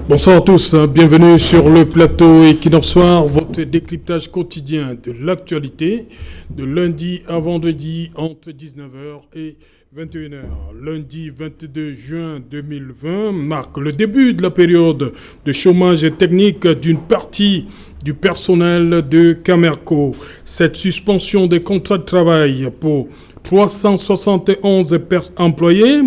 Bonsoir à tous, bienvenue sur le plateau Equinox Soir, votre décryptage quotidien de l'actualité, de lundi à vendredi entre 19h et 21h. Lundi 22 juin 2020 marque le début de la période de chômage technique d'une partie du personnel de Camerco. Cette suspension des contrats de travail pour 371 employés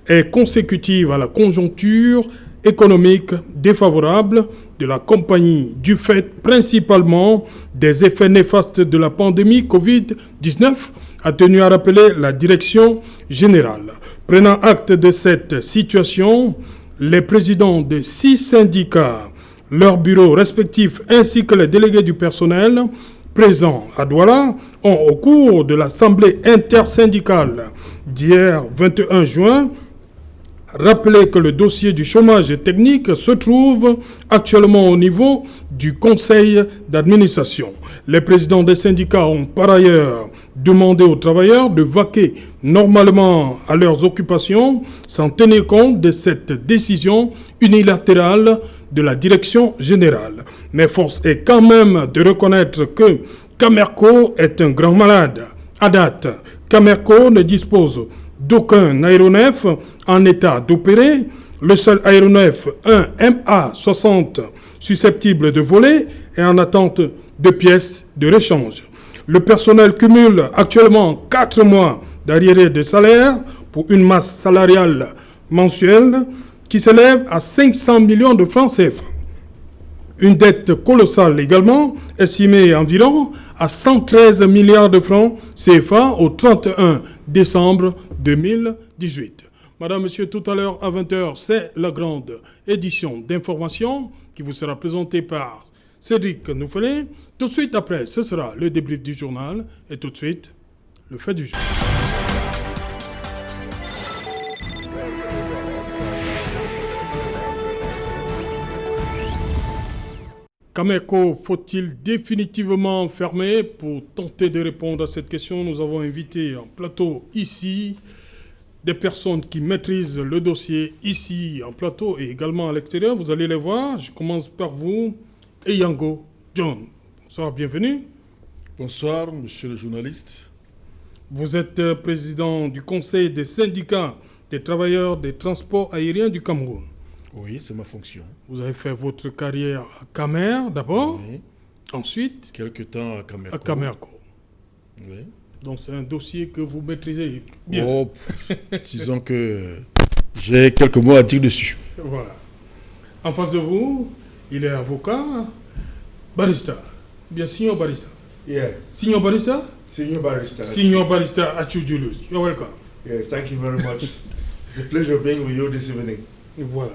est consécutive à la conjoncture économique défavorable de la compagnie du fait principalement des effets néfastes de la pandémie Covid-19, a tenu à rappeler la direction générale. Prenant acte de cette situation, les présidents de 6 syndicats, leurs bureaux respectifs ainsi que les délégués du personnel présents à Douala ont, au cours de l'Assemblée intersyndicale d'hier 21 juin, rappelez que le dossier du chômage technique se trouve actuellement au niveau du conseil d'administration. Les présidents des syndicats ont par ailleurs demandé aux travailleurs de vaquer normalement à leurs occupations sans tenir compte de cette décision unilatérale de la direction générale. Mais force est quand même de reconnaître que Camerco est un grand malade. À date, Camerco ne dispose d'aucun aéronef en état d'opérer. Le seul aéronef, un MA-60 susceptible de voler, est en attente de pièces de rechange. Le personnel cumule actuellement 4 mois d'arriérés de salaire pour une masse salariale mensuelle qui s'élève à 500 millions de francs CFA. Une dette colossale également, estimée environ à 113 milliards de francs CFA au 31 décembre 2018. Madame, Monsieur, tout à l'heure à 20h, c'est la grande édition d'information qui vous sera présentée par Cédric Noufelet. Tout de suite après, ce sera le débrief du journal et tout de suite, le fait du jour. Camerco, faut-il définitivement fermer? Pour tenter de répondre à cette question, nous avons invité en plateau ici des personnes qui maîtrisent le dossier ici en plateau et également à l'extérieur. Vous allez les voir. Je commence par vous, Eyango John. Bonsoir, bienvenue. Bonsoir, monsieur le journaliste. Vous êtes président du Conseil des syndicats des travailleurs des transports aériens du Cameroun. Oui, c'est ma fonction. Vous avez fait votre carrière à Camer d'abord, Oui. Ensuite Quelque temps à Camerco. à Camerco. Oui. Donc c'est un dossier que vous maîtrisez bien. Oh, disons que j'ai quelques mots à dire dessus. Voilà. En face de vous, il est avocat, barista. Bien, signor barista. Yeah, Signor barista? Senior Barrister. Signor barista Achudulus. You're welcome. Yeah, thank you very much. It's a pleasure being with you this evening. Voilà.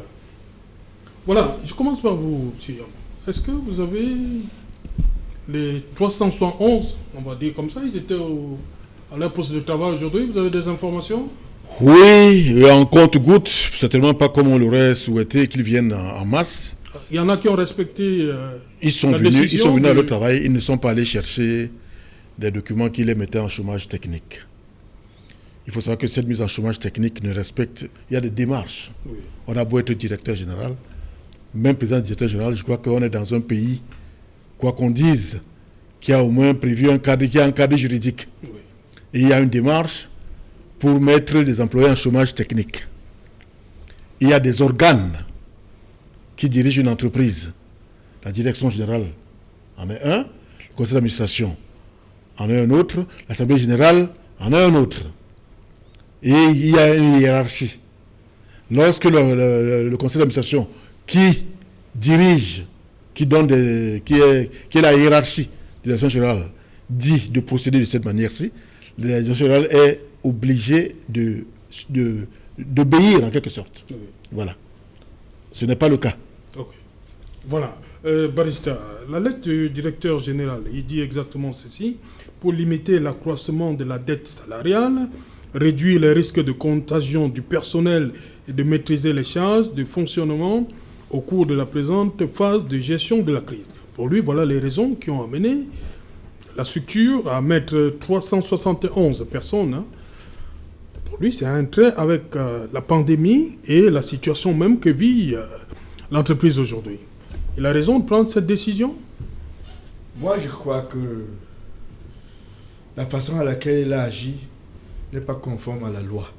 Voilà, je commence par vous, monsieur Yambo. Est-ce que vous avez les 371, on va dire comme ça, ils étaient à leur poste de travail aujourd'hui, vous avez des informations? Oui, en compte-gouttes, certainement pas comme on l'aurait souhaité qu'ils viennent en masse. Il y en a qui ont respecté Ils sont la venus décision à leur travail, ils ne sont pas allés chercher des documents qui les mettaient en chômage technique. Il faut savoir que cette mise en chômage technique ne respecte... Il y a des démarches. Oui. On a beau être directeur général, même président directeur général, je crois qu'on est dans un pays, quoi qu'on dise, qui a au moins prévu un cadre juridique. Oui. Et il y a une démarche pour mettre des employés en chômage technique. Il y a des organes qui dirigent une entreprise. La direction générale en est un, le conseil d'administration en est un autre, l'assemblée générale en est un autre. Et il y a une hiérarchie. Lorsque le conseil d'administration qui dirige, qui est la hiérarchie de la direction générale, dit de procéder de cette manière-ci, la direction générale est obligée d'obéir en quelque sorte. Oui. Voilà. Ce n'est pas le cas. Ok. Voilà. Barista, la lettre du directeur général, il dit exactement ceci. Pour limiter l'accroissement de la dette salariale, réduire les risques de contagion du personnel et de maîtriser les charges de fonctionnement au cours de la présente phase de gestion de la crise. Pour lui, voilà les raisons qui ont amené la structure à mettre 371 personnes. Hein. Pour lui, c'est un trait avec la pandémie et la situation même que vit l'entreprise aujourd'hui. Il a raison de prendre cette décision? Moi, je crois que la façon à laquelle il a agi n'est pas conforme à la loi.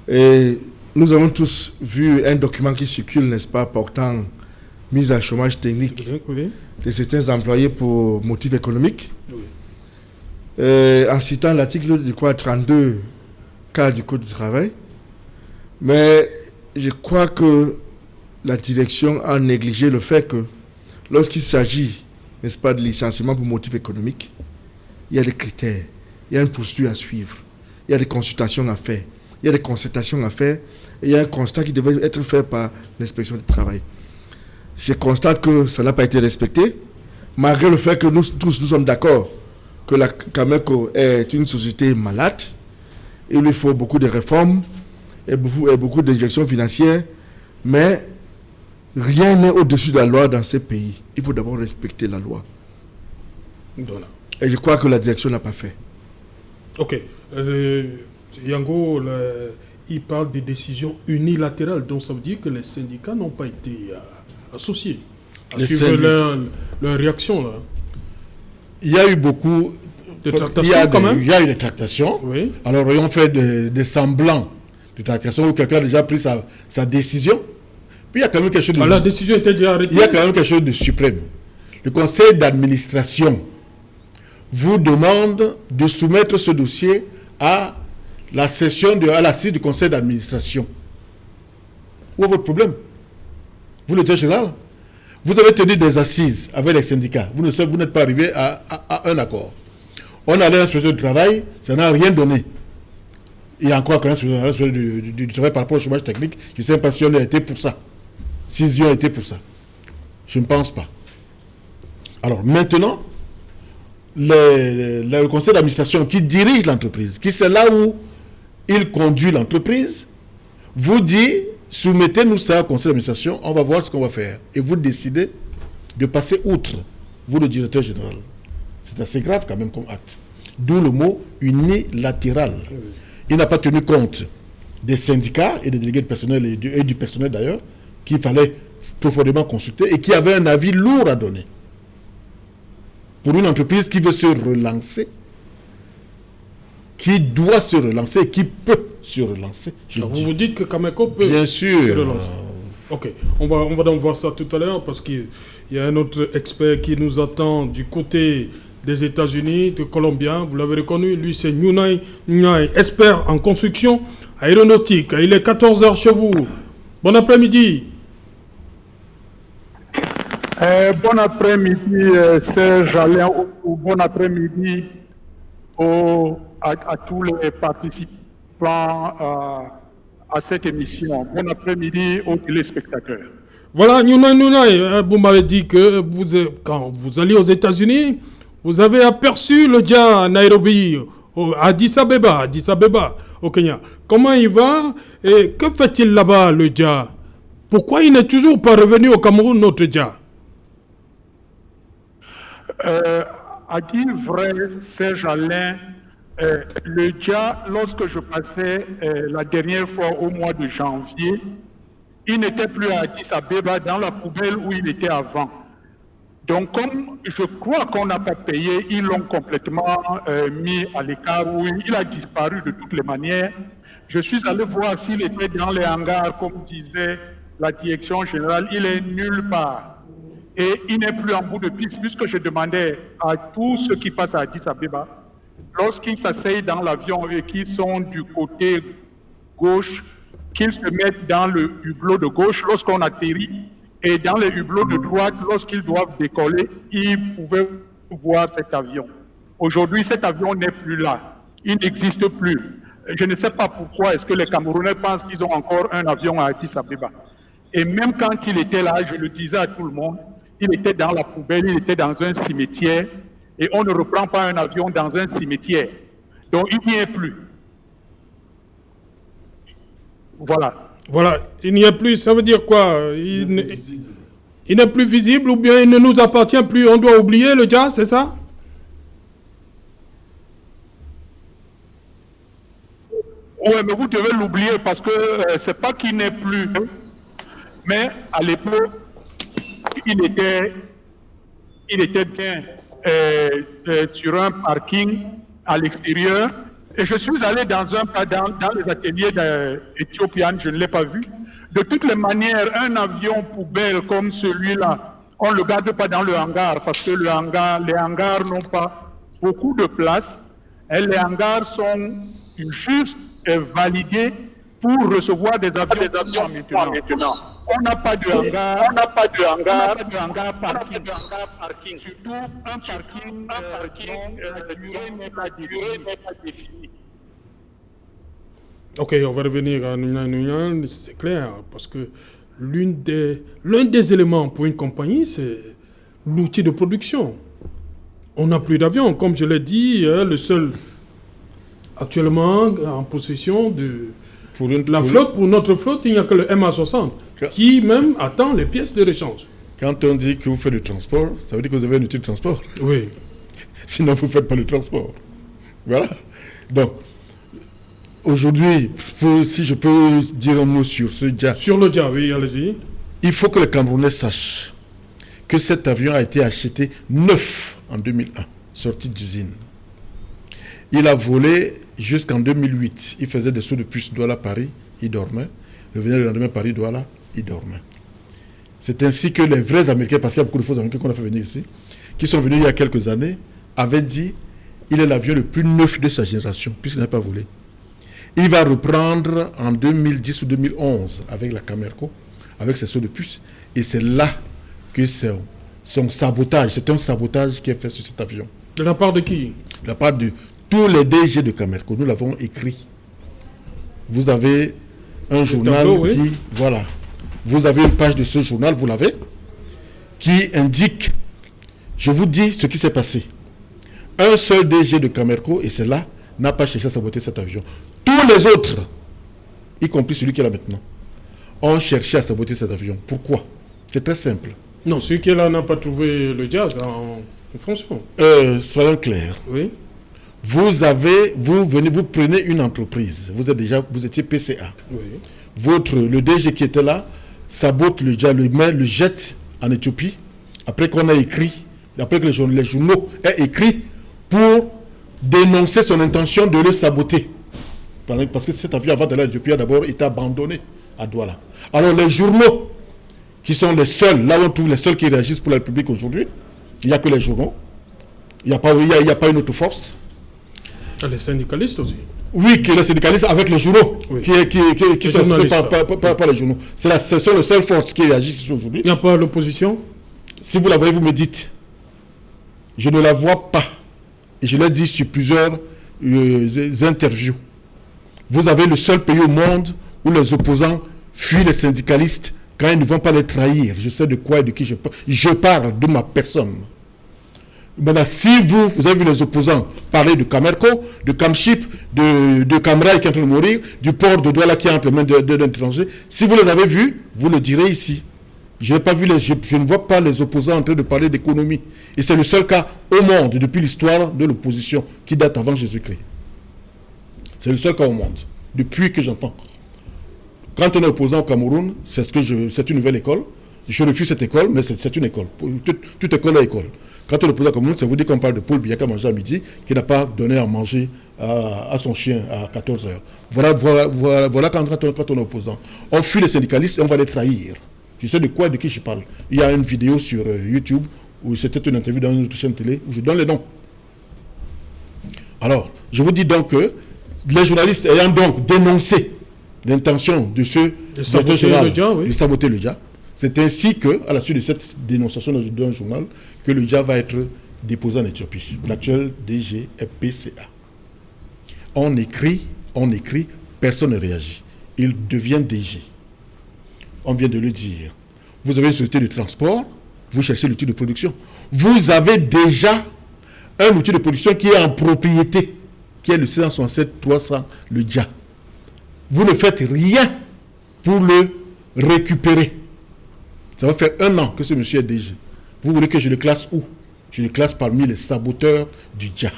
Et nous avons tous vu un document qui circule, n'est-ce pas, portant mise à chômage technique Oui. de certains employés pour motifs économiques. Oui. En citant l'article 32 cadre du Code du travail. Mais je crois que la direction a négligé le fait que lorsqu'il s'agit, n'est-ce pas, de licenciement pour motif économique, il y a des critères, il y a une procédure à suivre, il y a des consultations à faire, il y a des concertations à faire, et il y a un constat qui devait être fait par l'inspection du travail. Je constate que ça n'a pas été respecté, malgré le fait que nous tous nous sommes d'accord que la Cameco est une société malade. Il lui faut beaucoup de réformes et beaucoup d'injections financières, mais rien n'est au-dessus de la loi dans ces pays. Il faut d'abord respecter la loi. Voilà. Et je crois que la direction n'a pas fait. Ok. Yango, il parle de décisions unilatérales, donc ça veut dire que les syndicats n'ont pas été associés à suivre leur réaction là. Il y a eu beaucoup de tractations quand même. Il y a eu des tractations. Oui. Alors, ils ont fait des semblants de tractations où quelqu'un a déjà pris sa décision. Puis il y a quand même quelque chose de... la décision était déjà arrêtée. Il y a quand même quelque chose de suprême. Le conseil d'administration vous demande de soumettre ce dossier à la session à l'assise du conseil d'administration. Où est votre problème? Vous, le directeur général, vous avez tenu des assises avec les syndicats. Vous n'êtes pas arrivé à un accord. On allait à l'inspection du travail, ça n'a rien donné. Il y a encore l'inspection du travail par rapport au chômage technique. Je ne sais pas si on a été pour ça. S'ils ont été pour ça. Je ne pense pas. Alors maintenant, le conseil d'administration qui dirige l'entreprise, qui c'est là où il conduit l'entreprise, vous dit, soumettez-nous ça au conseil d'administration, on va voir ce qu'on va faire. Et vous décidez de passer outre, vous le directeur général. C'est assez grave quand même comme acte. D'où le mot unilatéral. Il n'a pas tenu compte des syndicats et des délégués de personnel et du personnel d'ailleurs, qu'il fallait profondément consulter et qui avaient un avis lourd à donner. Pour une entreprise qui veut se relancer, qui doit se relancer, qui peut se relancer. Vous dites que Cameco peut bien sûr se relancer. Ok, on va donc voir ça tout à l'heure parce qu'il y a un autre expert qui nous attend du côté des États-Unis, de Colombien. Vous l'avez reconnu, lui c'est Nyunai, expert en construction aéronautique. Il est 14h chez vous. Bon après-midi. Bon après-midi, Serge Alain, ou bon après-midi à tous les participants à cette émission. Bon après-midi aux téléspectateurs. Voilà, Nyunai, vous m'avez dit que quand vous alliez aux États-Unis, vous avez aperçu le Dja à Nairobi, à Addis Abeba, au Kenya. Comment il va et que fait-il là-bas, le Dja? Pourquoi il n'est toujours pas revenu au Cameroun, notre Dja? À dire vrai, Serge Alain, le Dja, lorsque je passais la dernière fois au mois de janvier, il n'était plus à Addis Abeba dans la poubelle où il était avant. Donc, comme je crois qu'on n'a pas payé, ils l'ont complètement mis à l'écart, où il a disparu de toutes les manières. Je suis allé voir s'il était dans les hangars, comme disait la direction générale. Il est nulle part. Et il n'est plus en bout de piste, puisque je demandais à tous ceux qui passent à Addis Abeba, lorsqu'ils s'asseyent dans l'avion et qu'ils sont du côté gauche, qu'ils se mettent dans le hublot de gauche lorsqu'on atterrit, et dans les hublots de droite, lorsqu'ils doivent décoller, ils pouvaient voir cet avion. Aujourd'hui, cet avion n'est plus là. Il n'existe plus. Je ne sais pas pourquoi est-ce que les Camerounais pensent qu'ils ont encore un avion à Addis Abeba. Et même quand il était là, je le disais à tout le monde, il était dans la poubelle, il était dans un cimetière, et on ne reprend pas un avion dans un cimetière. Donc il n'y est plus. Voilà. Voilà, il n'y a plus, ça veut dire quoi? Il n'est plus visible ou bien il ne nous appartient plus, on doit oublier le Dja, c'est ça? Oui, mais vous devez l'oublier parce que c'est pas qu'il n'est plus. Mais à l'époque, il était bien sur un parking à l'extérieur. Et je suis allé dans les ateliers d'Ethiopian, je ne l'ai pas vu. De toutes les manières, un avion poubelle comme celui-là, on ne le garde pas dans le hangar parce que les hangars n'ont pas beaucoup de place. Et les hangars sont juste validés pour recevoir des avions maintenant. On n'a pas de hangar parking. Surtout un parking la durée n'est pas définie. Ok, on va revenir à Nunyan, c'est clair, parce que l'un des éléments pour une compagnie, c'est l'outil de production. On n'a plus d'avions, comme je l'ai dit, le seul actuellement en possession de flotte, pour notre flotte, il n'y a que le MA60, qui même attend les pièces de rechange. Quand on dit que vous faites du transport, ça veut dire que vous avez un outil de transport. Oui. Sinon, vous ne faites pas le transport. Voilà. Donc, aujourd'hui, si je peux dire un mot sur ce Dja. Sur le Dja, oui, allez-y. Il faut que les Camerounais sachent que cet avion a été acheté neuf en 2001, sorti d'usine. Il a volé jusqu'en 2008. Il faisait des sauts de puce Douala-Paris, il dormait. Il revenait le lendemain Paris-Douala, il dormait. C'est ainsi que les vrais Américains, parce qu'il y a beaucoup de faux Américains qu'on a fait venir ici, qui sont venus il y a quelques années, avaient dit il est l'avion le plus neuf de sa génération, puisqu'il n'a pas volé. Il va reprendre en 2010 ou 2011 avec la Camerco, avec ses sauts de puce. Et c'est là que son sabotage, c'est un sabotage qui est fait sur cet avion. De la part de qui? De la part de tous les DG de Camerco. Nous l'avons écrit. Vous avez un journal tableau, qui... oui. Voilà. Vous avez une page de ce journal, vous l'avez, qui indique, je vous dis ce qui s'est passé. Un seul DG de Camerco, et c'est là, n'a pas cherché à saboter cet avion. Tous les autres, y compris celui qui est là maintenant, ont cherché à saboter cet avion. Pourquoi? C'est très simple. Non, celui qui est là n'a pas trouvé le Dja en fonction. Soyons clairs. Oui. Vous prenez une entreprise. Vous étiez PCA. Oui. Le DG qui était là sabote le Dja, le jette en Éthiopie. Après qu'on a écrit, après que les journaux aient écrit pour dénoncer son intention de le saboter. Parce que cet avion, avant d'aller à l'Éthiopie, a d'abord été abandonné à Douala. Alors les journaux, qui sont les seuls, là où on trouve les seuls qui réagissent pour la République aujourd'hui, il n'y a que les journaux. Il n'y a pas une autre force. Les syndicalistes aussi. Oui, que les syndicalistes avec les journaux, oui. qui sont cités par les journaux. Ce sont les seules forces qui réagissent aujourd'hui. Il n'y a pas l'opposition? Si vous la voyez, vous me dites. Je ne la vois pas. Et je l'ai dit sur plusieurs interviews. Vous avez le seul pays au monde où les opposants fuient les syndicalistes quand ils ne vont pas les trahir. Je sais de quoi et de qui je parle. Je parle de ma personne. Maintenant, si vous avez vu les opposants parler de Camerco, de Camship, de Camrail qui est en train de mourir, du port de Douala qui est entre les mains d'un étranger, si vous les avez vus, vous le direz ici. Je ne vois pas les opposants en train de parler d'économie. Et c'est le seul cas au monde depuis l'histoire de l'opposition qui date avant Jésus-Christ. C'est le seul cas au monde, depuis que j'entends. Quand on est opposant au Cameroun, c'est une nouvelle école. Je refuse cette école, mais c'est une école. Toute école est école. Quand on est opposant au Cameroun, ça vous dit qu'on parle de Paul Biya qui a mangé à midi, qui n'a pas donné à manger à son chien à 14h. Voilà quand on est opposant. On fuit les syndicalistes et on va les trahir. Je sais de quoi et de qui je parle. Il y a une vidéo sur YouTube où c'était une interview dans une autre chaîne télé où je donne les noms. Alors, je vous dis donc que les journalistes ayant donc dénoncé l'intention de saboter le Dja, c'est ainsi que, à la suite de cette dénonciation d'un journal, que le Dja va être déposé en Éthiopie. L'actuel DG est PCA. On écrit, personne ne réagit. Il devient DG. On vient de le dire. Vous avez une société de transport, vous cherchez l'outil de production. Vous avez déjà un outil de production qui est en propriété, qui est le 667-300, le Dja. Vous ne faites rien pour le récupérer. Ça va faire 1 an que ce monsieur est DG. Vous voulez que je le classe où? Je le classe parmi les saboteurs du Dja.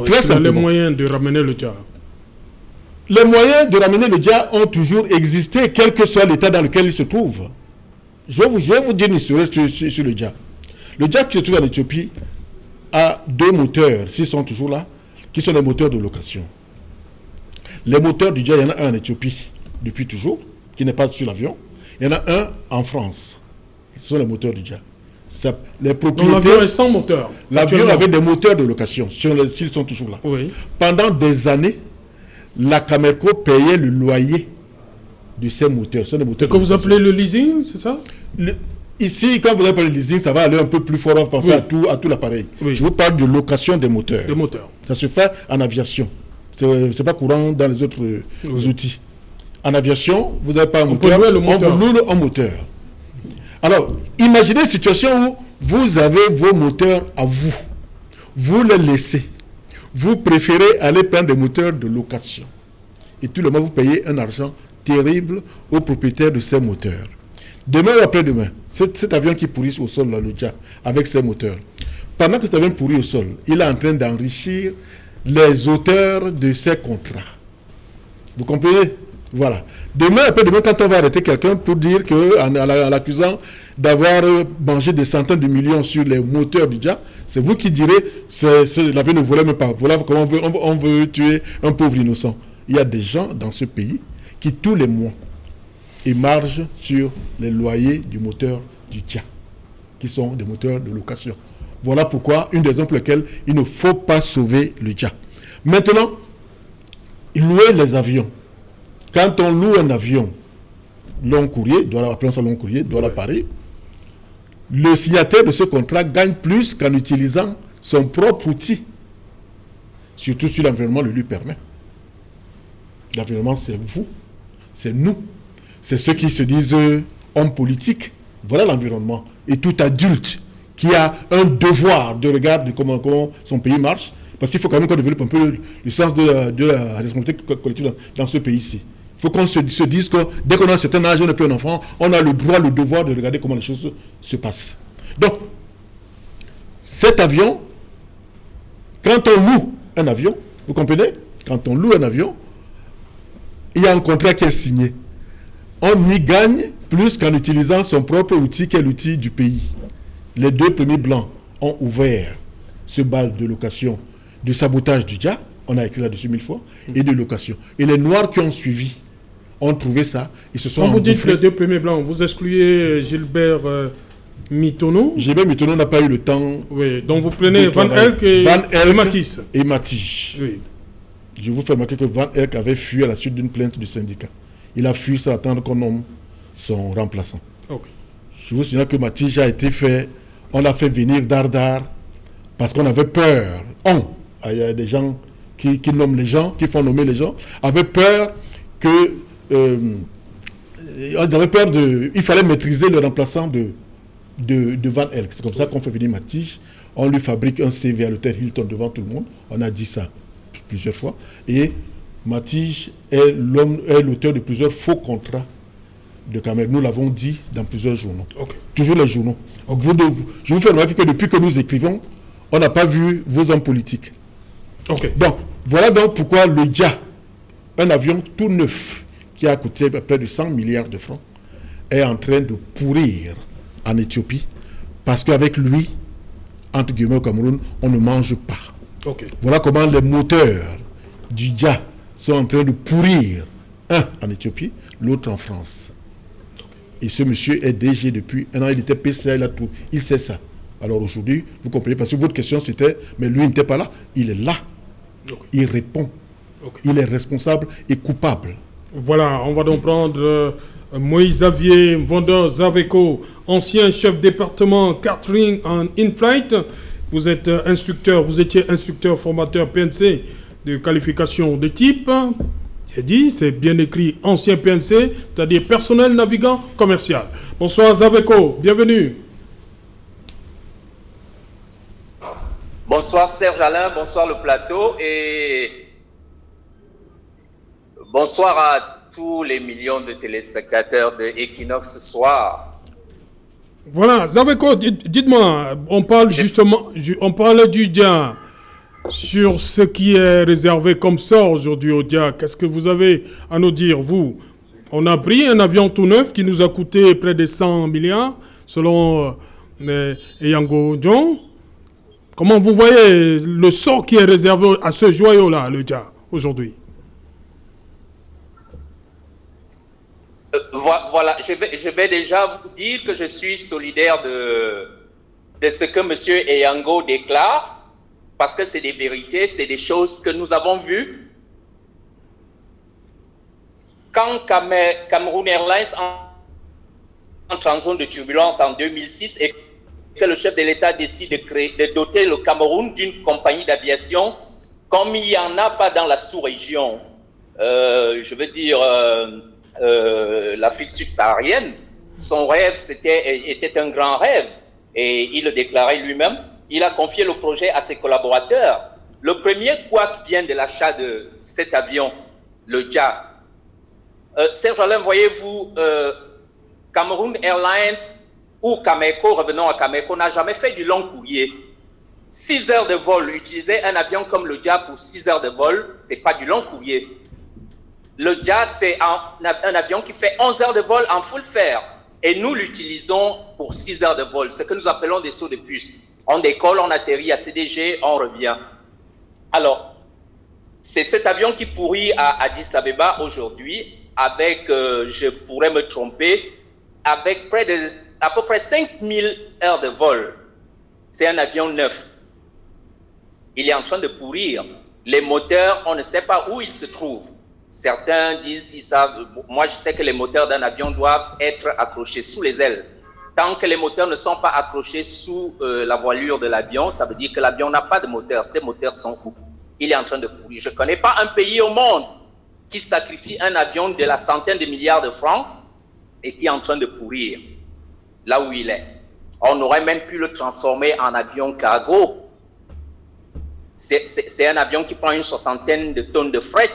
Très simplement. Les moyens de ramener le Dja. les moyens de ramener le Dja ont toujours existé, quel que soit l'état dans lequel il se trouve. Je vais vous dire une histoire sur le Dja. Le Dja qui se trouve en Éthiopie a 2 moteurs, s'ils sont toujours là, qui sont des moteurs de location. Les moteurs du Dja, il y en a un en Éthiopie depuis toujours, qui n'est pas sur l'avion. Il y en a un en France. Ce sont les moteurs du Dja. Les propriétaires. Donc l'avion est sans moteur. L'avion avait des moteurs de location, s'ils sont toujours là. Oui. Pendant des années, la Camerco payait le loyer de ces moteurs. Ce sont des moteurs que vous appelez le leasing, c'est ça? Ici, quand vous appelez le leasing, ça va aller un peu plus fort, penser oui. à tout l'appareil. Oui. Je vous parle de location des moteurs. Des moteurs. Ça se fait en aviation. Ce n'est pas courant dans les autres outils. En aviation, vous n'avez pas un moteur, on vous loue un moteur. Alors, imaginez une situation où vous avez vos moteurs à vous. Vous les laissez. Vous préférez aller prendre des moteurs de location. Et tout le monde, vous payez un argent terrible aux propriétaires de ces moteurs. Demain ou après-demain, cet avion qui pourrit au sol, là, le Dja, avec ses moteurs, pendant que cet avion pourrit au sol, il est en train d'enrichir les auteurs de ces contrats. Vous comprenez? Voilà. Demain, après-demain, quand on va arrêter quelqu'un pour dire qu'en l'accusant d'avoir mangé des centaines de millions sur les moteurs du Dja, c'est vous qui direz l'avion ne volait même pas. Voilà comment on veut tuer un pauvre innocent. Il y a des gens dans ce pays qui, tous les mois, émargent sur les loyers du moteur du Dja, qui sont des moteurs de location. Voilà pourquoi, une des raisons pour lesquelles il ne faut pas sauver le Dja. Maintenant, louer les avions. Quand on loue un avion long courrier, appelons ça long courrier, Douala Paris, le signataire de ce contrat gagne plus qu'en utilisant son propre outil, surtout si l'environnement le lui permet. L'environnement, c'est vous, c'est nous, c'est ceux qui se disent hommes politiques. Voilà l'environnement. Et tout adulte qui a un devoir de regarder comment son pays marche, parce qu'il faut quand même qu'on développe un peu le sens de la responsabilité collective dans ce pays-ci. Il faut qu'on se dise que dès qu'on a un certain âge, on n'est plus un enfant, on a le droit, le devoir de regarder comment les choses se passent. Donc, cet avion, quand on loue un avion, vous comprenez? Quand on loue un avion, il y a un contrat qui est signé. On y gagne plus qu'en utilisant son propre outil, qui est l'outil du pays. Les 2 premiers blancs ont ouvert ce bal de location, du sabotage du Dja, on a écrit là-dessus 1000 fois, et de location. Et les Noirs qui ont suivi ont trouvé ça, ils se sont engouffrés. Quand vous dites les 2 premiers blancs, vous excluez Gilbert Mitono? Gilbert Mitono n'a pas eu le temps. Oui, donc vous prenez Van Elk et Matisse. Et Matisse. Oui. Je vous fais remarquer que Van Elk avait fui à la suite d'une plainte du syndicat. Il a fui sans attendre qu'on nomme son remplaçant. Okay. Je vous signale que Matisse a été fait, on l'a fait venir d'Ardar parce qu'on avait peur. Il y a des gens qui nomment les gens, qui font nommer les gens, avaient peur que il fallait maîtriser le remplaçant de Van Elk. C'est comme ça qu'on fait venir Matisse. On lui fabrique un CV à l'hôtel Hilton devant tout le monde. On a dit ça plusieurs fois. Et Matisse est l'auteur de plusieurs faux contrats de Cameroun. Nous l'avons dit dans plusieurs journaux. Okay. Toujours les journaux. Okay. Je vous fais remarquer que depuis que nous écrivons, on n'a pas vu vos hommes politiques. Okay. Donc, voilà donc pourquoi le Dja, un avion tout neuf, qui a coûté près de 100 milliards de francs, est en train de pourrir en Éthiopie, parce qu'avec lui, entre guillemets au Cameroun, on ne mange pas. Okay. Voilà comment les moteurs du Dja sont en train de pourrir, un en Éthiopie, l'autre en France. Okay. Et ce monsieur est DG depuis un an, il était PCA, il a tout, il sait ça. Alors aujourd'hui, vous comprenez, parce que votre question c'était, mais lui n'était pas là, il est là, okay. Il répond, okay. Il est responsable et coupable. Voilà, on va donc prendre Moïse Xavier Vendeur Zaveco, ancien chef département catering en in-flight. Vous êtes instructeur, vous étiez instructeur formateur PNC de qualification de type. J'ai dit, c'est bien écrit ancien PNC, c'est-à-dire personnel navigant commercial. Bonsoir Zaveco, bienvenue. Bonsoir Serge Alain, bonsoir le plateau et bonsoir à tous les millions de téléspectateurs de Equinox ce soir. Voilà, Zaveco, dites-moi, on parle justement, on parle du Dja. Sur ce qui est réservé comme sort aujourd'hui au DIA, qu'est-ce que vous avez à nous dire, vous? On a pris un avion tout neuf qui nous a coûté près de 100 milliards, selon Eyango John. Comment vous voyez le sort qui est réservé à ce joyau-là, le DIA, aujourd'hui? Voilà, je vais déjà vous dire que je suis solidaire de ce que M. Eyango déclare, parce que c'est des vérités, c'est des choses que nous avons vues. Quand Cameroun Airlines entre en zone de turbulence en 2006 et que le chef de l'État décide de doter le Cameroun d'une compagnie d'aviation, comme il n'y en a pas dans la sous-région, je veux dire l'Afrique subsaharienne, son rêve était un grand rêve, et il le déclarait lui-même. Il a confié le projet à ses collaborateurs. Le premier couac vient de l'achat de cet avion, le DIA. Serge Alain, voyez-vous, Cameroun Airlines ou Cameco, revenons à Cameco, n'a jamais fait du long courrier. 6 heures de vol, utiliser un avion comme le DIA pour 6 heures de vol, ce n'est pas du long courrier. Le DIA, c'est un avion qui fait 11 heures de vol en full fare. Et nous l'utilisons pour 6 heures de vol, ce que nous appelons des sauts de puce. On décolle, on atterrit à CDG, on revient. Alors, c'est cet avion qui pourrit à Addis Abeba aujourd'hui, avec, je pourrais me tromper, avec à peu près 5000 heures de vol. C'est un avion neuf. Il est en train de pourrir. Les moteurs, on ne sait pas où ils se trouvent. Certains disent, ils savent, moi je sais que les moteurs d'un avion doivent être accrochés sous les ailes. Tant que les moteurs ne sont pas accrochés sous la voilure de l'avion, ça veut dire que l'avion n'a pas de moteur. Ces moteurs sont où? Il est en train de pourrir. Je ne connais pas un pays au monde qui sacrifie un avion de la centaine de milliards de francs et qui est en train de pourrir là où il est. On aurait même pu le transformer en avion cargo. C'est un avion qui prend une 60aine de tonnes de fret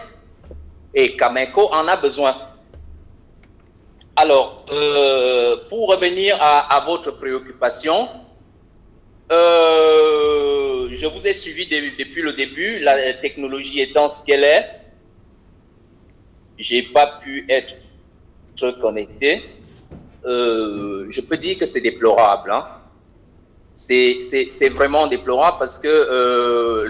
et Cameco en a besoin. Alors, pour revenir à votre préoccupation, je vous ai suivi depuis le début, la technologie étant ce qu'elle est. Je n'ai pas pu être connecté. Je peux dire que c'est déplorable. Hein. C'est vraiment déplorable parce que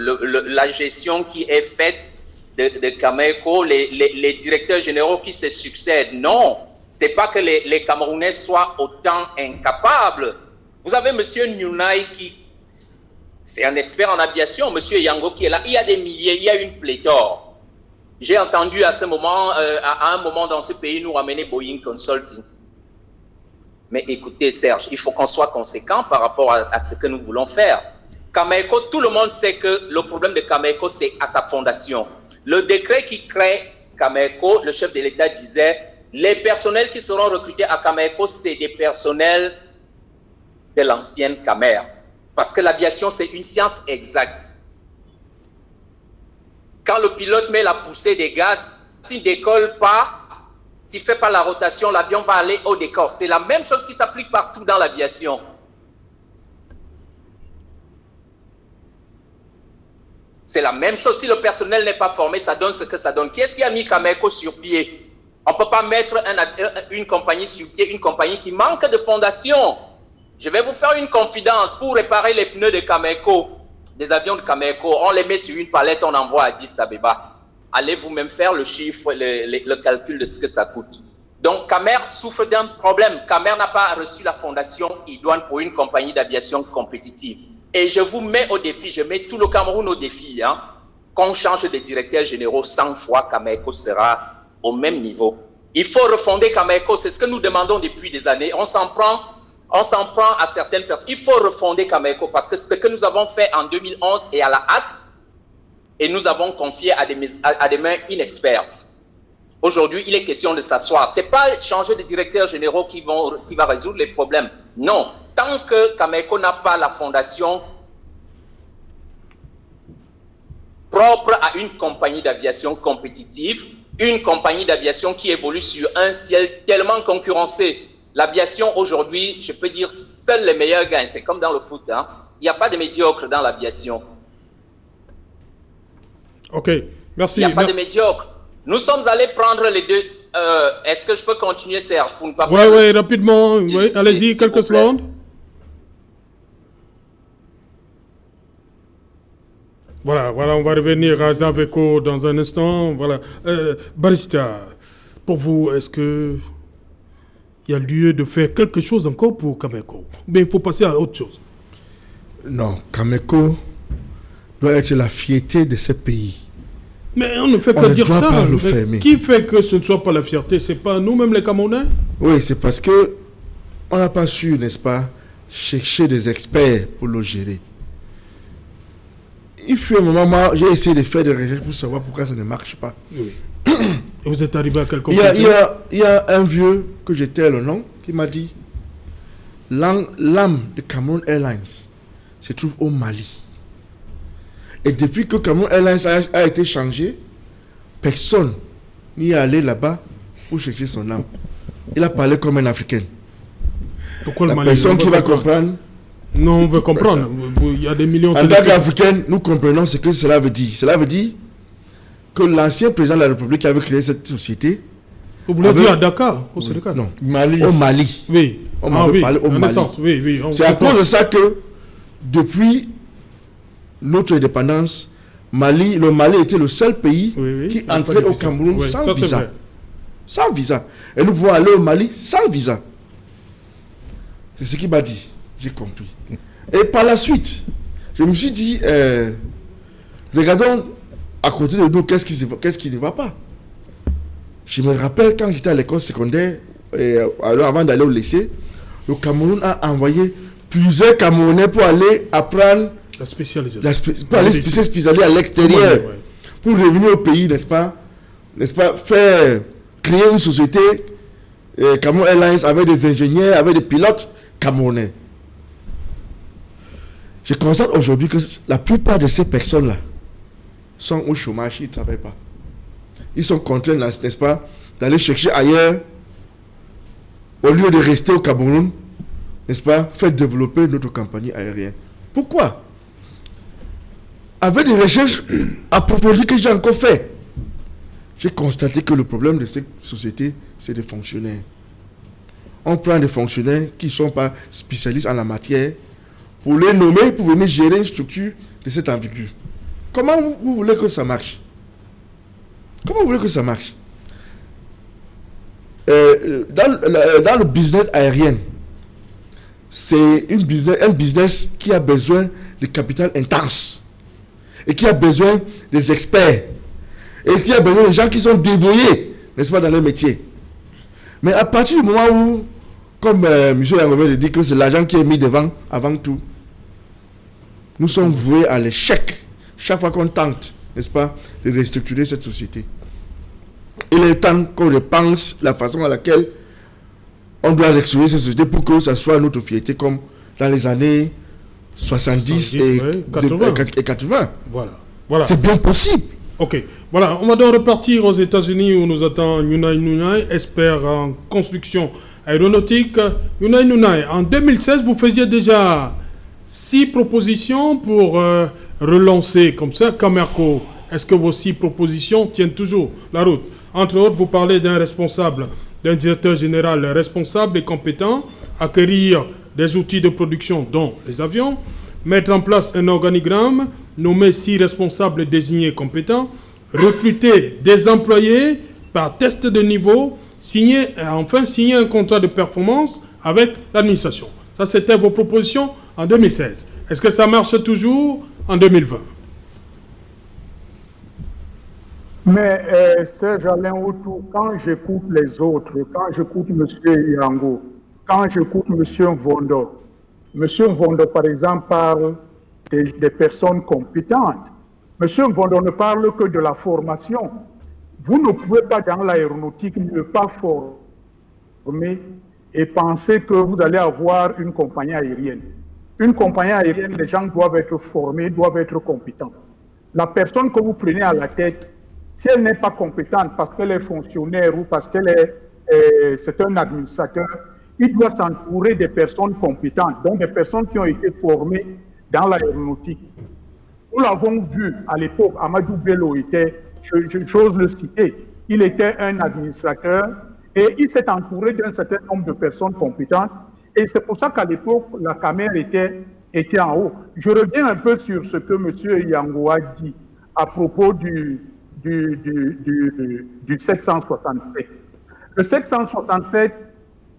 la gestion qui est faite de Cameco, les directeurs généraux qui se succèdent, non. C'est pas que les Camerounais soient autant incapables. Vous avez M. Nyunai qui, c'est un expert en aviation, M. Yango qui est là. Il y a des milliers, il y a une pléthore. J'ai entendu à un moment dans ce pays, nous ramener Boeing Consulting. Mais écoutez Serge, il faut qu'on soit conséquent par rapport à ce que nous voulons faire. Cameco, tout le monde sait que le problème de Cameco, c'est à sa fondation. Le décret qui crée Cameco, le chef de l'État disait, les personnels qui seront recrutés à Cameco, c'est des personnels de l'ancienne Camer. Parce que l'aviation, c'est une science exacte. Quand le pilote met la poussée des gaz, s'il ne décolle pas, s'il ne fait pas la rotation, l'avion va aller au décor. C'est la même chose qui s'applique partout dans l'aviation. C'est la même chose. Si le personnel n'est pas formé, ça donne ce que ça donne. Qui est-ce qui a mis Cameco sur pied? On ne peut pas mettre une compagnie sur pied, une compagnie qui manque de fondation. Je vais vous faire une confidence. Pour réparer les pneus de Cameco, des avions de Cameco, on les met sur une palette, on envoie à Addis Abeba. Allez vous-même faire le chiffre, le calcul de ce que ça coûte. Donc, Camer souffre d'un problème. Camer n'a pas reçu la fondation idoine pour une compagnie d'aviation compétitive. Et je vous mets au défi, je mets tout le Cameroun au défi, hein, qu'on change de directeur généraux 100 fois, Cameco sera au même niveau. Il faut refonder Cameco, c'est ce que nous demandons depuis des années. On s'en prend à certaines personnes. Il faut refonder Cameco parce que ce que nous avons fait en 2011 est à la hâte et nous avons confié à des mains inexpertes. Aujourd'hui, il est question de s'asseoir. Ce n'est pas changer de directeur généraux qui va résoudre les problèmes. Non. Tant que Cameco n'a pas la fondation propre à une compagnie d'aviation compétitive, une compagnie d'aviation qui évolue sur un ciel tellement concurrencé. L'aviation aujourd'hui, je peux dire, seuls les meilleurs gagnent. C'est comme dans le foot. Hein? Il n'y a pas de médiocre dans l'aviation. Ok, merci. Il n'y a pas de médiocre. Nous sommes allés prendre les deux. Est-ce que je peux continuer, Serge, pour ne pas... Oui, rapidement. Oui, allez-y, quelques secondes. Voilà, on va revenir à Zaveco dans un instant. Voilà. Barista, pour vous, est-ce que il y a lieu de faire quelque chose encore pour Cameco? Mais il faut passer à autre chose. Non, Cameco doit être la fierté de ce pays. Mais on ne fait que On ne dire doit ça. pas le fermer. Qui fait que ce ne soit pas la fierté? C'est pas nous-mêmes les Camerounais? Oui, c'est parce que on n'a pas su, n'est-ce pas, chercher des experts pour le gérer. Il fut un moment, j'ai essayé de faire des recherches pour savoir pourquoi ça ne marche pas. Oui. Et vous êtes arrivé à quelle Il conclusion? y a un vieux que je tais le nom qui m'a dit l'âme de Cameroun Airlines se trouve au Mali. Et depuis que Cameroun Airlines a été changé, personne n'y est allé là-bas pour chercher son âme. Il a parlé comme un Africain. Pourquoi le La Mali? personne qui va comprendre. Non, on veut comprendre. Il y a des millions de... En tant qu'Africains, nous comprenons ce que cela veut dire. Cela veut dire que l'ancien président de la République qui avait créé cette société... Vous voulez dire à Dakar, au Sénégal? Non, Mali. au Mali. Oui. On m'avait parlé au Mali. Oui. C'est à cause de ça que, depuis notre indépendance, le Mali était le seul pays qui entrait au Cameroun sans visa. Sans visa. Et nous pouvons aller au Mali sans visa. C'est ce qu'il m'a dit. J'ai compris. Et par la suite, je me suis dit, regardons à côté de nous, qu'est-ce qui ne va pas. Je me rappelle quand j'étais à l'école secondaire, avant d'aller au lycée, le Cameroun a envoyé plusieurs Camerounais pour aller apprendre la spécialisation. Pour aller spécialiser à l'extérieur. Pour revenir au pays, n'est-ce pas, créer une société, Cameroun Airlines, avec des ingénieurs, avec des pilotes camerounais. Je constate aujourd'hui que la plupart de ces personnes-là sont au chômage, ils ne travaillent pas. Ils sont contraints, n'est-ce pas, d'aller chercher ailleurs, au lieu de rester au Cameroun, n'est-ce pas, faire développer notre compagnie aérienne. Pourquoi? Avec des recherches approfondies que j'ai encore fait, j'ai constaté que le problème de cette société, c'est des fonctionnaires. On prend des fonctionnaires qui ne sont pas spécialistes en la matière pour les nommer, pour venir gérer une structure de cette envergure. Comment vous voulez que ça marche? Comment vous voulez que ça marche? Dans le business aérien, c'est un business qui a besoin de capital intense et qui a besoin des experts et qui a besoin de gens qui sont dévoués, n'est-ce pas, dans leur métier. Mais à partir du moment où, comme M. Yangomé le dit, que c'est l'argent qui est mis devant avant tout, nous sommes voués à l'échec chaque fois qu'on tente, n'est-ce pas, de restructurer cette société. Il est temps qu'on repense la façon à laquelle on doit restructurer cette société pour que ça soit notre fierté comme dans les années 70 et 80. Voilà. C'est bien possible. Ok. Voilà, on va donc repartir aux États-Unis où nous attend Yunai Nunai, expert en construction aéronautique. Yunai Nunai, en 2016, vous faisiez déjà 6 propositions pour relancer comme ça Camerco. Est-ce que vos 6 propositions tiennent toujours la route? Entre autres, vous parlez d'un responsable, d'un directeur général responsable et compétent, acquérir des outils de production, dont les avions, mettre en place un organigramme, nommer 6 responsables désignés compétents, recruter des employés par test de niveau, signer un contrat de performance avec l'administration. Ça, c'était vos propositions en 2016. Est-ce que ça marche toujours en 2020? Mais Serge Alain Autou, quand j'écoute les autres, quand j'écoute M. Yango, quand j'écoute M. Mvondo, M. Mvondo, par exemple, parle des personnes compétentes. M. Mvondo ne parle que de la formation. Vous ne pouvez pas, dans l'aéronautique, ne pas former et penser que vous allez avoir une compagnie aérienne. Une compagnie aérienne, les gens doivent être formés, doivent être compétents. La personne que vous prenez à la tête, si elle n'est pas compétente parce qu'elle est fonctionnaire ou parce qu'elle c'est un administrateur, il doit s'entourer des personnes compétentes, donc des personnes qui ont été formées dans l'aéronautique. Nous l'avons vu à l'époque, Amadou Bello était, j'ose le citer, il était un administrateur et il s'est entouré d'un certain nombre de personnes compétentes. Et c'est pour ça qu'à l'époque, la caméra était en haut. Je reviens un peu sur ce que M. Yango a dit à propos du 767. Le 767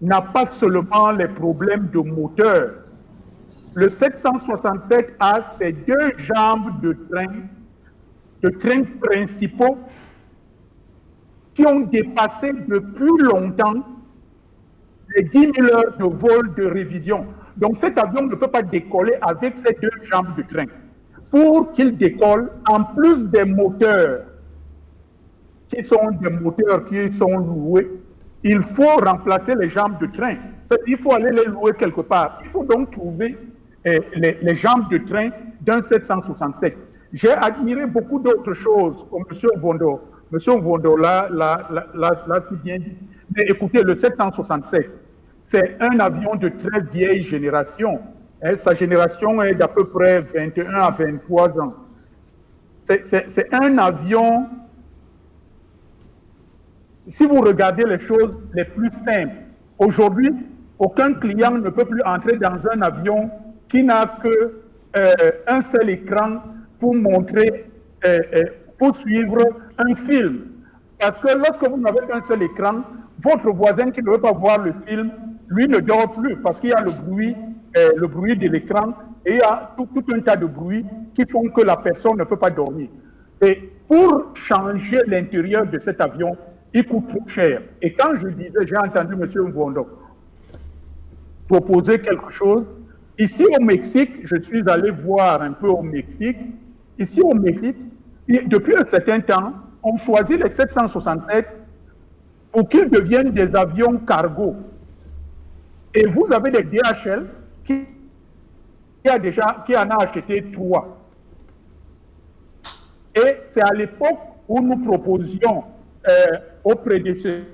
n'a pas seulement les problèmes de moteur. Le 767 a ses deux jambes de train principaux qui ont dépassé depuis longtemps les 10 000 heures de vol de révision. Donc cet avion ne peut pas décoller avec ces deux jambes de train. Pour qu'il décolle, en plus des moteurs qui sont loués, il faut remplacer les jambes de train. Il faut aller les louer quelque part. Il faut donc trouver les jambes de train d'un 767. J'ai admiré beaucoup d'autres choses, comme M. Vondo. M. Vondo l'a si bien dit. Mais écoutez, le 767, c'est un avion de très vieille génération. Sa génération est d'à peu près 21 à 23 ans. C'est un avion, si vous regardez les choses les plus simples, aujourd'hui, aucun client ne peut plus entrer dans un avion qui n'a qu'un seul écran pour montrer, pour suivre un film. Parce que lorsque vous n'avez qu'un seul écran, votre voisin qui ne veut pas voir le film, lui ne dort plus parce qu'il y a le bruit de l'écran et il y a tout un tas de bruits qui font que la personne ne peut pas dormir. Et pour changer l'intérieur de cet avion, il coûte trop cher. Et quand je disais, j'ai entendu M. Mvondo proposer quelque chose, ici au Mexique, je suis allé voir un peu au Mexique, ici au Mexique, depuis un certain temps, on choisit les 767 pour qu'ils deviennent des avions cargo. Et vous avez des DHL qui en a acheté 3. Et c'est à l'époque où nous proposions aux prédécesseurs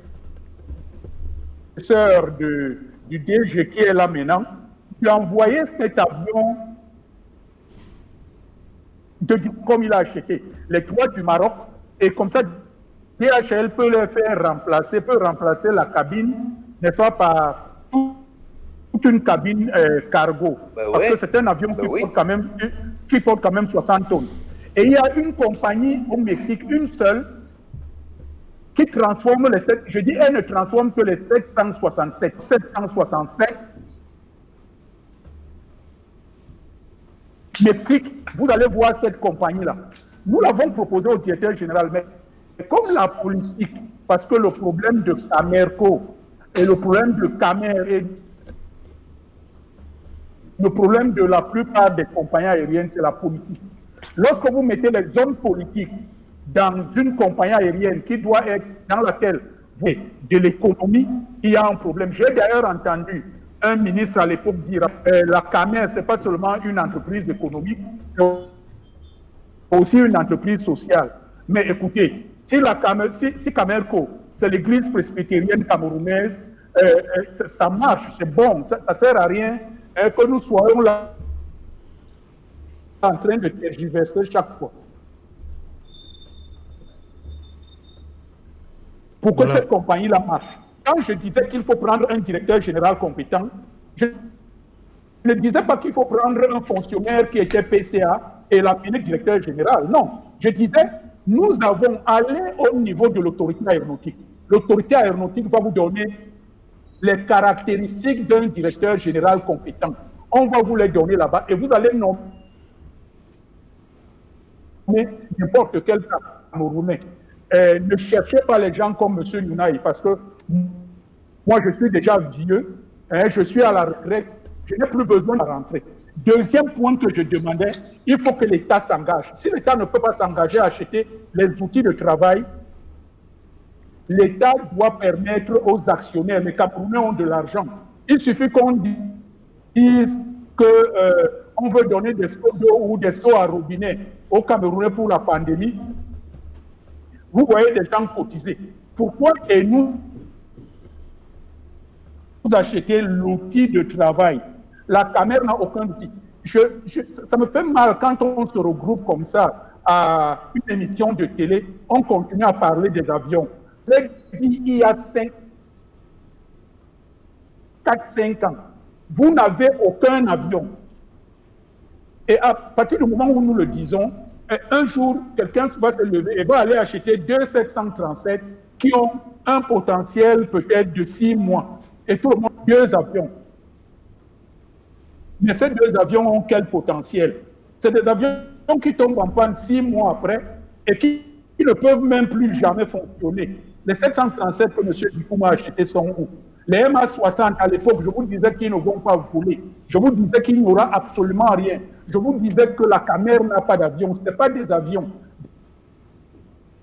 du DG qui est là maintenant, d'envoyer cet avion comme il a acheté les 3 du Maroc, et comme ça, DHL peut remplacer la cabine, n'est-ce pas, par toute une cabine cargo. Parce que c'est un avion qui porte quand même 60 tonnes. Et il y a une compagnie au Mexique, une seule, qui transforme les 7. Je dis, elle ne transforme que les 767. 767. Mexique, vous allez voir cette compagnie-là. Nous l'avons proposé au directeur général, mais comme la politique, parce que le problème de Camerco et le problème de Camer et le problème de la plupart des compagnies aériennes, c'est la politique. Lorsque vous mettez les hommes politiques dans une compagnie aérienne qui doit être dans laquelle vous êtes de l'économie, il y a un problème. J'ai d'ailleurs entendu un ministre à l'époque dire la Camer, ce n'est pas seulement une entreprise économique, c'est aussi une entreprise sociale. Mais écoutez, si Camerco, c'est l'église presbytérienne camerounaise, ça marche, c'est bon, ça ne sert à rien que nous soyons là en train de tergiverser chaque fois. Pour que cette compagnie-là marche. Quand je disais qu'il faut prendre un directeur général compétent, je ne disais pas qu'il faut prendre un fonctionnaire qui était PCA et l'amener directeur général. Non, je disais, nous avons allé au niveau de l'autorité aéronautique. L'autorité aéronautique va vous donner les caractéristiques d'un directeur général compétent. On va vous les donner là-bas et vous allez nommer n'importe quel Camerounais. Ne cherchez pas les gens comme M. Younaï, parce que moi, je suis déjà vieux, je suis à la retraite, je n'ai plus besoin de rentrer. Deuxième point que je demandais, il faut que l'État s'engage. Si l'État ne peut pas s'engager à acheter les outils de travail, l'État doit permettre aux actionnaires, les Camerounais ont de l'argent. Il suffit qu'on dise qu'on veut donner des seaux d'eau ou des seaux à robinet aux Camerounais pour la pandémie. Vous voyez des gens cotiser. Pourquoi et nous acheter l'outil de travail? La Camer n'a aucun outil. ça me fait mal quand on se regroupe comme ça à une émission de télé, on continue à parler des avions. Il y a 4-5 ans, vous n'avez aucun avion. Et à partir du moment où nous le disons, un jour, quelqu'un va se lever et va aller acheter 2 737 qui ont un potentiel peut-être de 6 mois. Et tout le monde, 2 avions. Mais ces 2 avions ont quel potentiel? C'est des avions qui tombent en panne 6 mois après et qui ne peuvent même plus jamais fonctionner. Les 737 que M. Dikouma a achetés sont où? Les MA60, à l'époque, je vous disais qu'ils ne vont pas voler. Je vous disais qu'il n'y aura absolument rien. Je vous disais que la Camer n'a pas d'avion. Ce n'est pas des avions.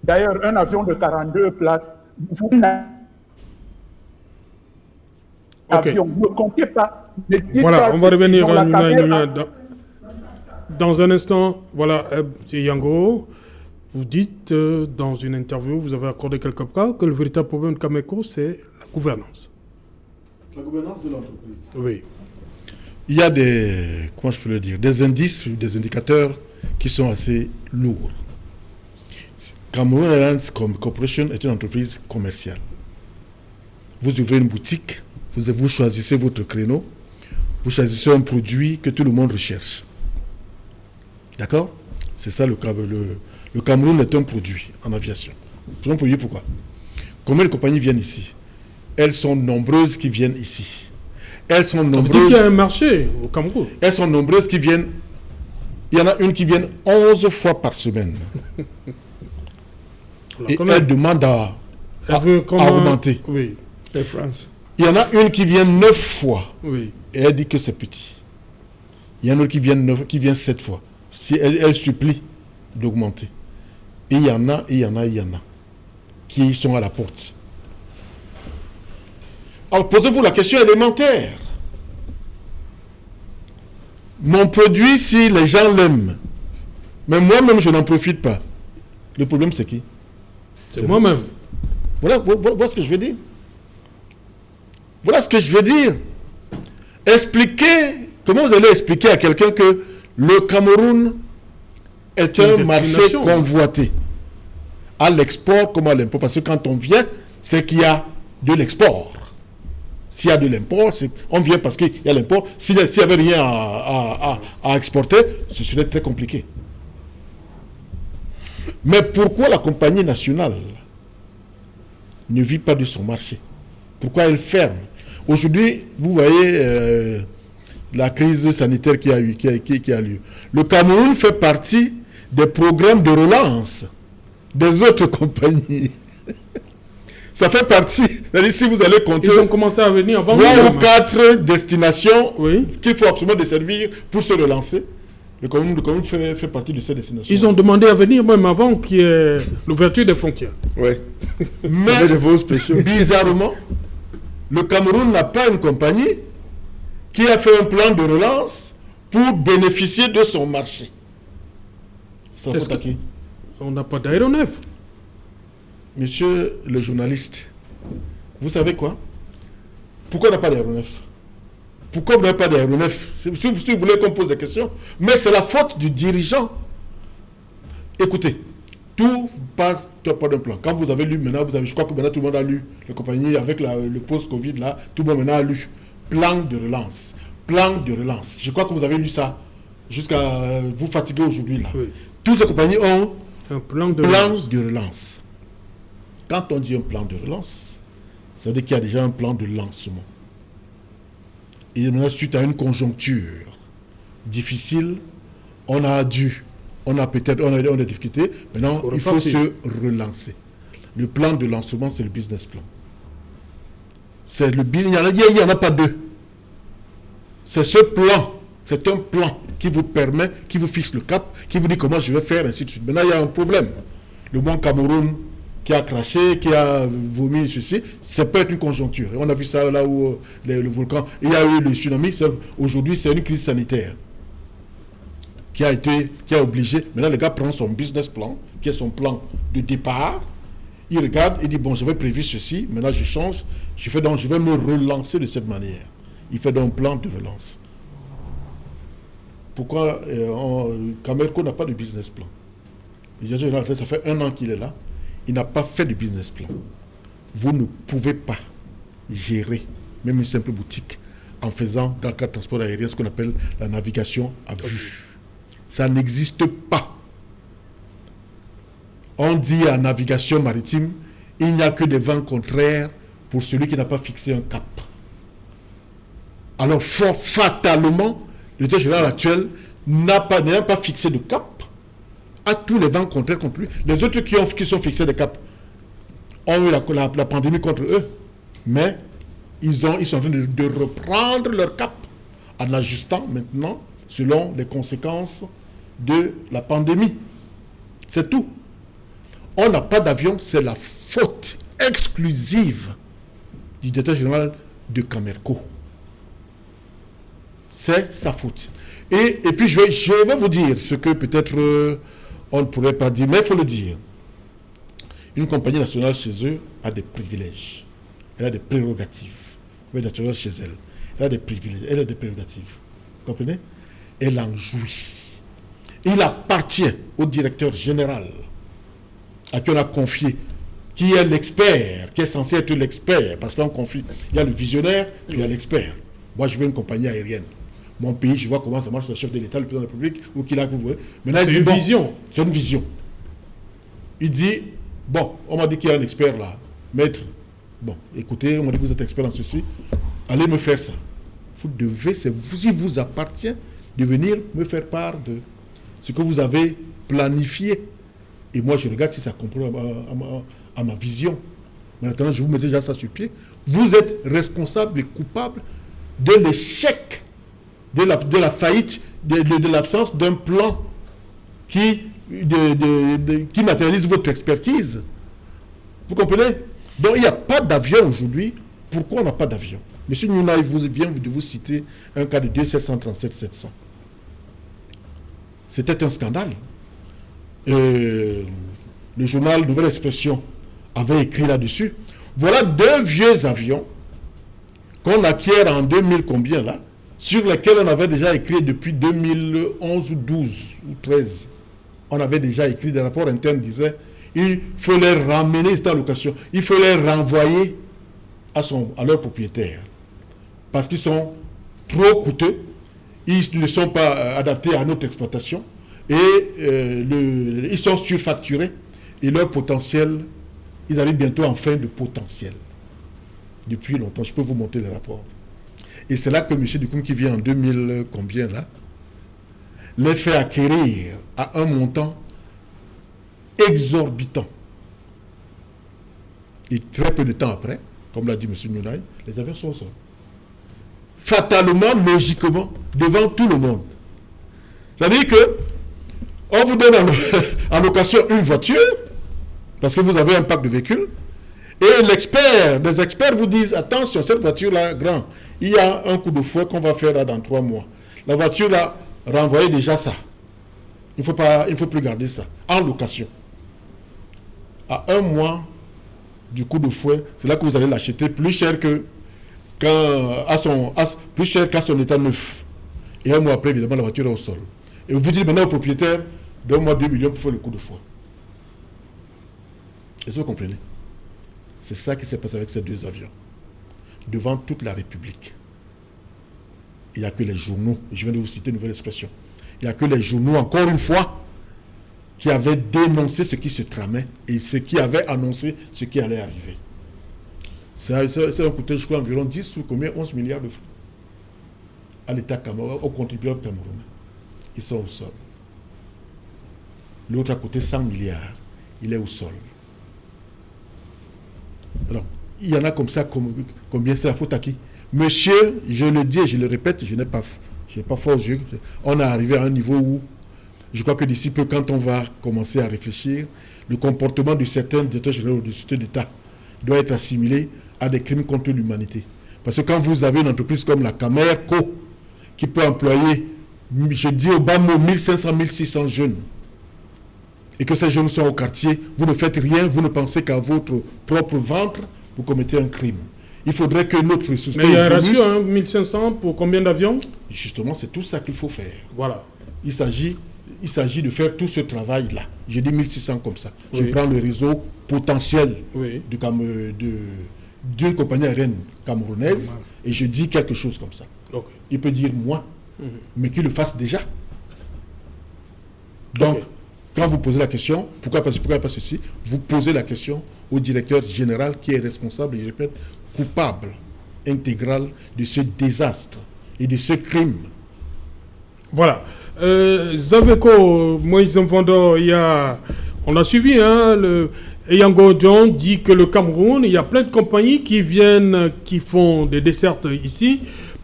D'ailleurs, un avion de 42 places, vous n'avez avion. Ne comptez pas. Voilà, on va revenir dans un instant. Voilà, M. Yango, vous dites dans une interview, vous avez accordé quelque part, que le véritable problème de Cameco, c'est la gouvernance. La gouvernance de l'entreprise. Oui. Il y a des indices, des indicateurs qui sont assez lourds. Cameroon Airlines Corporation est une entreprise commerciale. Vous ouvrez une boutique, vous choisissez votre créneau, vous choisissez un produit que tout le monde recherche. D'accord? C'est ça le Cameroun est un produit en aviation. C'est un produit pourquoi? Combien de compagnies viennent ici? Elles sont nombreuses qui viennent ici. Elles sont nombreuses. Il y a un marché au Cameroun. Elles sont nombreuses qui viennent. Il y en a une qui vient 11 fois par semaine. Et elle demande à augmenter. Oui. Air France. Il y en a une qui vient 9 fois. Oui. Et elle dit que c'est petit. Il y en a une qui vient 7 fois. Si elle supplie d'augmenter. Et il y en a qui sont à la porte. Alors posez-vous la question élémentaire. Mon produit, si les gens l'aiment, mais moi-même je n'en profite pas. Le problème c'est qui? C'est moi-même. Voilà ce que je veux dire. Voilà ce que je veux dire. Comment vous allez expliquer à quelqu'un que le Cameroun est un marché convoité à l'export comme à l'import? Parce que quand on vient, c'est qu'il y a de l'export. S'il y a de l'import, on vient parce qu'il y a l'import. S'il n'y avait rien à exporter, ce serait très compliqué. Mais pourquoi la compagnie nationale ne vit pas de son marché? Pourquoi elle ferme? Aujourd'hui, vous voyez la crise sanitaire qui a lieu. Le Cameroun fait partie des programmes de relance des autres compagnies. Ça fait partie. C'est-à-dire, si vous allez compter. Ils ont commencé à venir avant 3 ou 4 destinations oui, qu'il faut absolument desservir pour se relancer. Le Cameroun fait partie de ces destinations. Ils ont demandé à venir même avant qu'il y ait l'ouverture des frontières. Oui. Mais des vols spéciaux. Bizarrement, le Cameroun n'a pas une compagnie qui a fait un plan de relance pour bénéficier de son marché. Ça faut à qui? On n'a pas d'aéronef. Monsieur le journaliste, vous savez quoi? Pourquoi on n'a pas d'aéronef? Pourquoi vous n'avez pas d'aéronef? Si vous voulez qu'on pose des questions. Mais c'est la faute du dirigeant. Écoutez, tout passe pas d'un plan. Quand vous avez lu, maintenant, je crois que maintenant tout le monde a lu, les compagnies avec le post-Covid, là, tout le monde maintenant a lu. Plan de relance. Plan de relance. Je crois que vous avez lu ça jusqu'à vous fatiguer aujourd'hui, là. Oui. Toutes les compagnies ont un plan de relance. Quand on dit un plan de relance, ça veut dire qu'il y a déjà un plan de lancement. Et maintenant, suite à une conjoncture difficile, on a des difficultés. Maintenant, il faut se relancer. Le plan de lancement, c'est le business plan. Il n'y en a pas deux. C'est ce plan. C'est un plan qui vous permet, qui vous fixe le cap, qui vous dit comment je vais faire, ainsi de suite. Maintenant, il y a un problème. Le Mont Cameroun qui a craché, qui a vomi ceci, ça peut être une conjoncture. Et on a vu ça là où le volcan, il y a eu le tsunami. Aujourd'hui, c'est une crise sanitaire qui a obligé. Maintenant, le gars prend son business plan, qui est son plan de départ. Il regarde et dit, bon, j'avais prévu ceci, maintenant je change, je vais me relancer de cette manière. Il fait donc un plan de relance. pourquoi Camerco n'a pas de business plan. Le directeur général, ça fait 1 an qu'il est là. Il n'a pas fait de business plan. Vous ne pouvez pas gérer même une simple boutique en faisant dans le cadre de transport aérien ce qu'on appelle la navigation à vue. Ça n'existe pas. On dit à navigation maritime, il n'y a que des vents contraires pour celui qui n'a pas fixé un cap. Alors fatalement, le directeur général actuel n'a pas fixé de cap à tous les vents contraires contre lui. Les autres qui sont fixés des caps ont eu la pandémie contre eux, mais ils sont en train de reprendre leur cap en ajustant maintenant selon les conséquences de la pandémie. C'est tout. On n'a pas d'avion, c'est la faute exclusive du directeur général de Camerco. C'est sa faute. Et puis je vais vous dire ce que peut-être on ne pourrait pas dire, mais il faut le dire. Une compagnie nationale chez eux a des privilèges. Elle a des prérogatives. Une compagnie nationale chez elle. Elle a des privilèges. Elle a des prérogatives. Vous comprenez? Elle en jouit. Il appartient au directeur général à qui on a confié, qui est l'expert, qui est censé être l'expert, parce qu'on confie. Il y a le visionnaire, puis il y a l'expert. Moi, je veux une compagnie aérienne. Mon pays, je vois comment ça marche, le chef de l'État, le président de la République, ou qui l'a que vous voulez. Maintenant, c'est une vision. C'est une vision. Il dit, bon, on m'a dit qu'il y a un expert là, maître. Bon, écoutez, on m'a dit que vous êtes expert en ceci. Allez me faire ça. Vous devez, il vous appartient de venir me faire part de ce que vous avez planifié. Et moi, je regarde si ça comprend à ma vision. Maintenant, je vous mets déjà ça sur pied. Vous êtes responsable et coupable de l'échec, de la faillite, de l'absence d'un plan qui matérialise votre expertise. Vous comprenez? Donc, il n'y a pas d'avion aujourd'hui. Pourquoi on n'a pas d'avion? Monsieur Nyouna, il vient de vous citer un cas de 2737-700. C'était un scandale. Le journal Nouvelle Expression avait écrit là-dessus. Voilà 2 vieux avions qu'on acquiert en 2000 combien là, sur lesquels on avait déjà écrit depuis 2011 ou 12 ou 13. On avait déjà écrit, des rapports internes disaient il faut les ramener, c'était en location, il faut les renvoyer à leur propriétaire. Parce qu'ils sont trop coûteux, ils ne sont pas adaptés à notre exploitation et ils sont surfacturés et leur potentiel, ils arrivent bientôt en fin de potentiel. Depuis longtemps, je peux vous montrer les rapports. Et c'est là que M. Dukoum, qui vient en 2000 combien là, les fait acquérir à un montant exorbitant. Et très peu de temps après, comme l'a dit M. Nyonaï, les avions sont au sol. Fatalement, logiquement, devant tout le monde. C'est-à-dire que on vous donne en location une voiture, parce que vous avez un parc de véhicules, et des experts vous disent, attention, cette voiture-là, grand, il y a un coup de fouet qu'on va faire là dans 3 mois. La voiture-là, renvoyez déjà ça. Il ne faut plus garder ça. En location. À 1 mois du coup de fouet, c'est là que vous allez l'acheter plus cher plus cher qu'à son état neuf. Et 1 mois après, évidemment, la voiture est au sol. Et vous dites maintenant au propriétaire, donne-moi 2 millions pour faire le coup de fouet. Est-ce que vous comprenez? C'est ça qui s'est passé avec ces 2 avions. Devant toute la République. Il n'y a que les journaux, je viens de vous citer une nouvelle expression, il n'y a que les journaux, encore une fois, qui avaient dénoncé ce qui se tramait et ce qui avaient annoncé ce qui allait arriver. Ça a coûté, je crois, environ 10 ou combien, 11 milliards de francs à l'État camerounais, aux contribuables camerounais. Ils sont au sol. L'autre a coûté 100 milliards. Il est au sol. Alors, il y en a comme ça, combien c'est la faute à qui? Monsieur, je le dis et je le répète, je n'ai pas foi aux yeux. On est arrivé à un niveau où, je crois que d'ici peu, quand on va commencer à réfléchir, le comportement de certains directeurs généraux de sociétés d'État doit être assimilé à des crimes contre l'humanité. Parce que quand vous avez une entreprise comme la Camerco, qui peut employer, je dis au bas mot, 1500, 1600 jeunes, et que ces jeunes sont au quartier, vous ne faites rien, vous ne pensez qu'à votre propre ventre, vous commettez un crime. Il faudrait que notre ressource... Mais il y a un ratio, hein, 1500 pour combien d'avions? Justement, c'est tout ça qu'il faut faire. Voilà. Il s'agit de faire tout ce travail-là. Je dis 1600 comme ça. Oui. Je prends le réseau potentiel Oui. d'une compagnie aérienne camerounaise et je dis quelque chose comme ça. Ok. Il peut dire moi, mais qu'il le fasse déjà. Donc, Ok. quand vous posez la question, pourquoi pas ceci, vous posez la question au directeur général qui est responsable, et je répète, coupable intégral de ce désastre et de ce crime. Voilà. Zaveco, Moïse Mvondo, on a suivi, hein, Eyango John dit que le Cameroun, il y a plein de compagnies qui viennent, qui font des dessertes ici,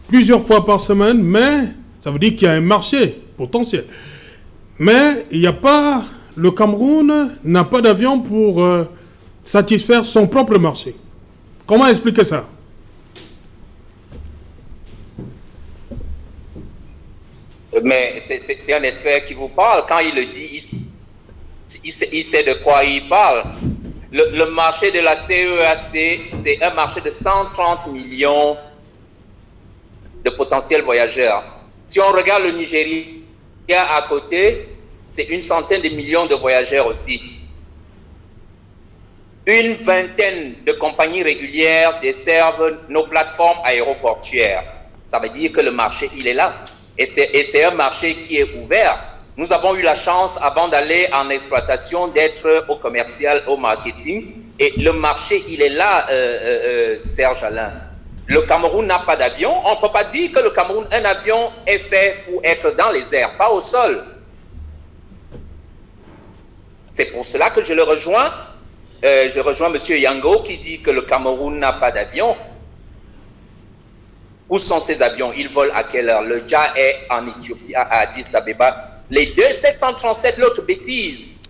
plusieurs fois par semaine, mais ça veut dire qu'il y a un marché potentiel. Mais il n'y a pas, le Cameroun n'a pas d'avion pour satisfaire son propre marché. Comment expliquer ça? Mais c'est un expert qui vous parle. Quand il le dit, il sait de quoi il parle. Le marché de la CEAC, c'est un marché de 130 millions de potentiels voyageurs. Si on regarde le Nigeria à côté, c'est une centaine de millions de voyageurs aussi. Une vingtaine de compagnies régulières desservent nos plateformes aéroportuaires. Ça veut dire que le marché, il est là. Et c'est un marché qui est ouvert. Nous avons eu la chance, avant d'aller en exploitation, d'être au commercial, au marketing. Et le marché, il est là, Serge Alain. Le Cameroun n'a pas d'avion. On ne peut pas dire que le Cameroun, un avion est fait pour être dans les airs, pas au sol. C'est pour cela que je le rejoins. Je rejoins M. Yango qui dit que le Cameroun n'a pas d'avion. Où sont ces avions? Ils volent à quelle heure? Le JA est en Éthiopie, à Addis Abeba. Les 2737, l'autre bêtise.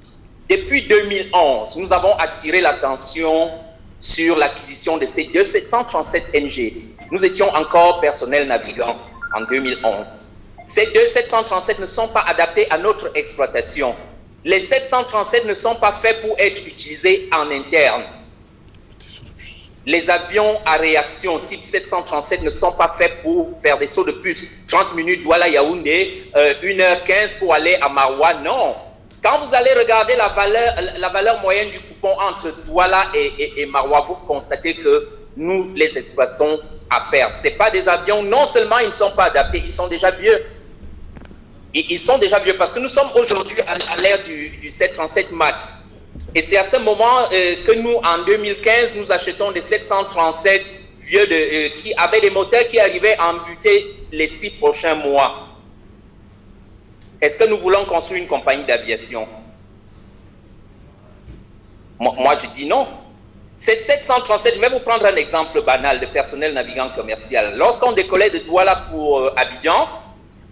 Depuis 2011, nous avons attiré l'attention sur l'acquisition de ces 2737 NG. Nous étions encore personnel navigant en 2011. Ces 2737 ne sont pas adaptés à notre exploitation. Les 737 ne sont pas faits pour être utilisés en interne. Les avions à réaction type 737 ne sont pas faits pour faire des sauts de puce. 30 minutes, Douala Yaoundé, 1h15 pour aller à Maroua, non. Quand vous allez regarder la valeur moyenne du coupon entre Douala et Maroua, vous constatez que nous les exploitons à perte. Ce n'est pas des avions, non seulement ils ne sont pas adaptés, ils sont déjà vieux. Ils sont déjà vieux parce que nous sommes aujourd'hui à l'ère du 737 MAX. Et c'est à ce moment que nous, en 2015, nous achetons des 737 vieux qui avaient des moteurs qui arrivaient à embuter les 6 prochains mois. Est-ce que nous voulons construire une compagnie d'aviation? Moi, je dis non. Ces 737, je vais vous prendre un exemple banal de personnel navigant commercial. Lorsqu'on décollait de Douala pour Abidjan,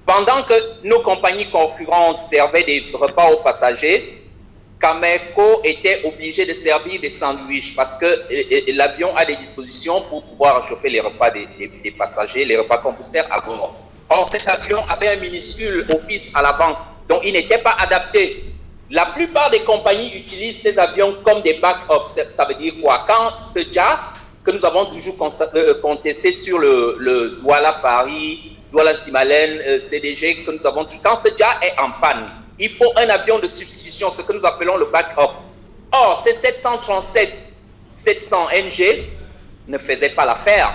pendant que nos compagnies concurrentes servaient des repas aux passagers, Cameco était obligé de servir des sandwichs parce que l'avion a des dispositions pour pouvoir réchauffer les repas des passagers, les repas qu'on vous sert à bord. Or, cet avion avait un minuscule office à l'avant, donc il n'était pas adapté. La plupart des compagnies utilisent ces avions comme des backups. Ça veut dire quoi? Quand ce JA, que nous avons toujours contesté sur le Douala-Paris, Douala-Simalen, CDG, que nous avons tout le temps, ce JA est en panne. Il faut un avion de substitution, ce que nous appelons le backup. Or, ces 737, 700 NG ne faisaient pas l'affaire.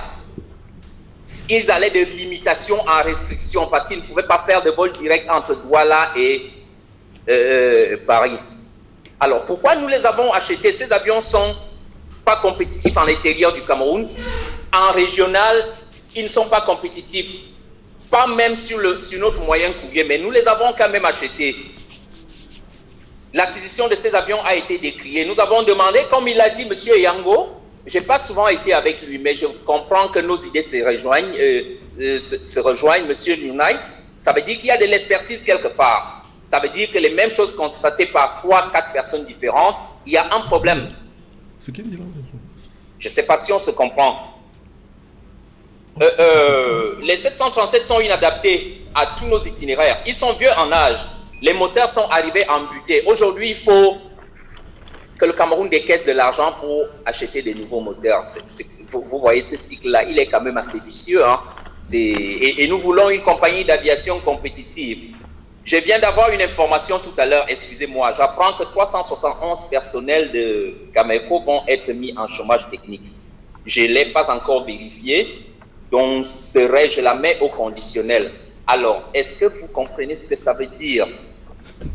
Ils allaient de limitation en restriction parce qu'ils ne pouvaient pas faire de vol direct entre Douala et Paris. Alors, pourquoi nous les avons achetés? Ces avions ne sont pas compétitifs en l'intérieur du Cameroun. En régional, ils ne sont pas compétitifs. Pas même sur notre moyen courrier, mais nous les avons quand même achetés. L'acquisition de ces avions a été décriée. Nous avons demandé, comme il l'a dit M. Yango, je n'ai pas souvent été avec lui, mais je comprends que nos idées se rejoignent, M. Nunay. Ça veut dire qu'il y a de l'expertise quelque part. Ça veut dire que les mêmes choses constatées par 3-4 personnes différentes, il y a un problème. Je ne sais pas si on se comprend. Les 737 sont inadaptés à tous nos itinéraires. Ils sont vieux en âge. Les moteurs sont arrivés embutés. Aujourd'hui, il faut que le Cameroun décaisse de l'argent pour acheter des nouveaux moteurs. Vous voyez ce cycle-là, il est quand même assez vicieux. Hein. Et nous voulons une compagnie d'aviation compétitive. Je viens d'avoir une information tout à l'heure, excusez-moi. J'apprends que 371 personnels de Cameco vont être mis en chômage technique. Je ne l'ai pas encore vérifié, donc je la mets au conditionnel. Alors, est-ce que vous comprenez ce que ça veut dire?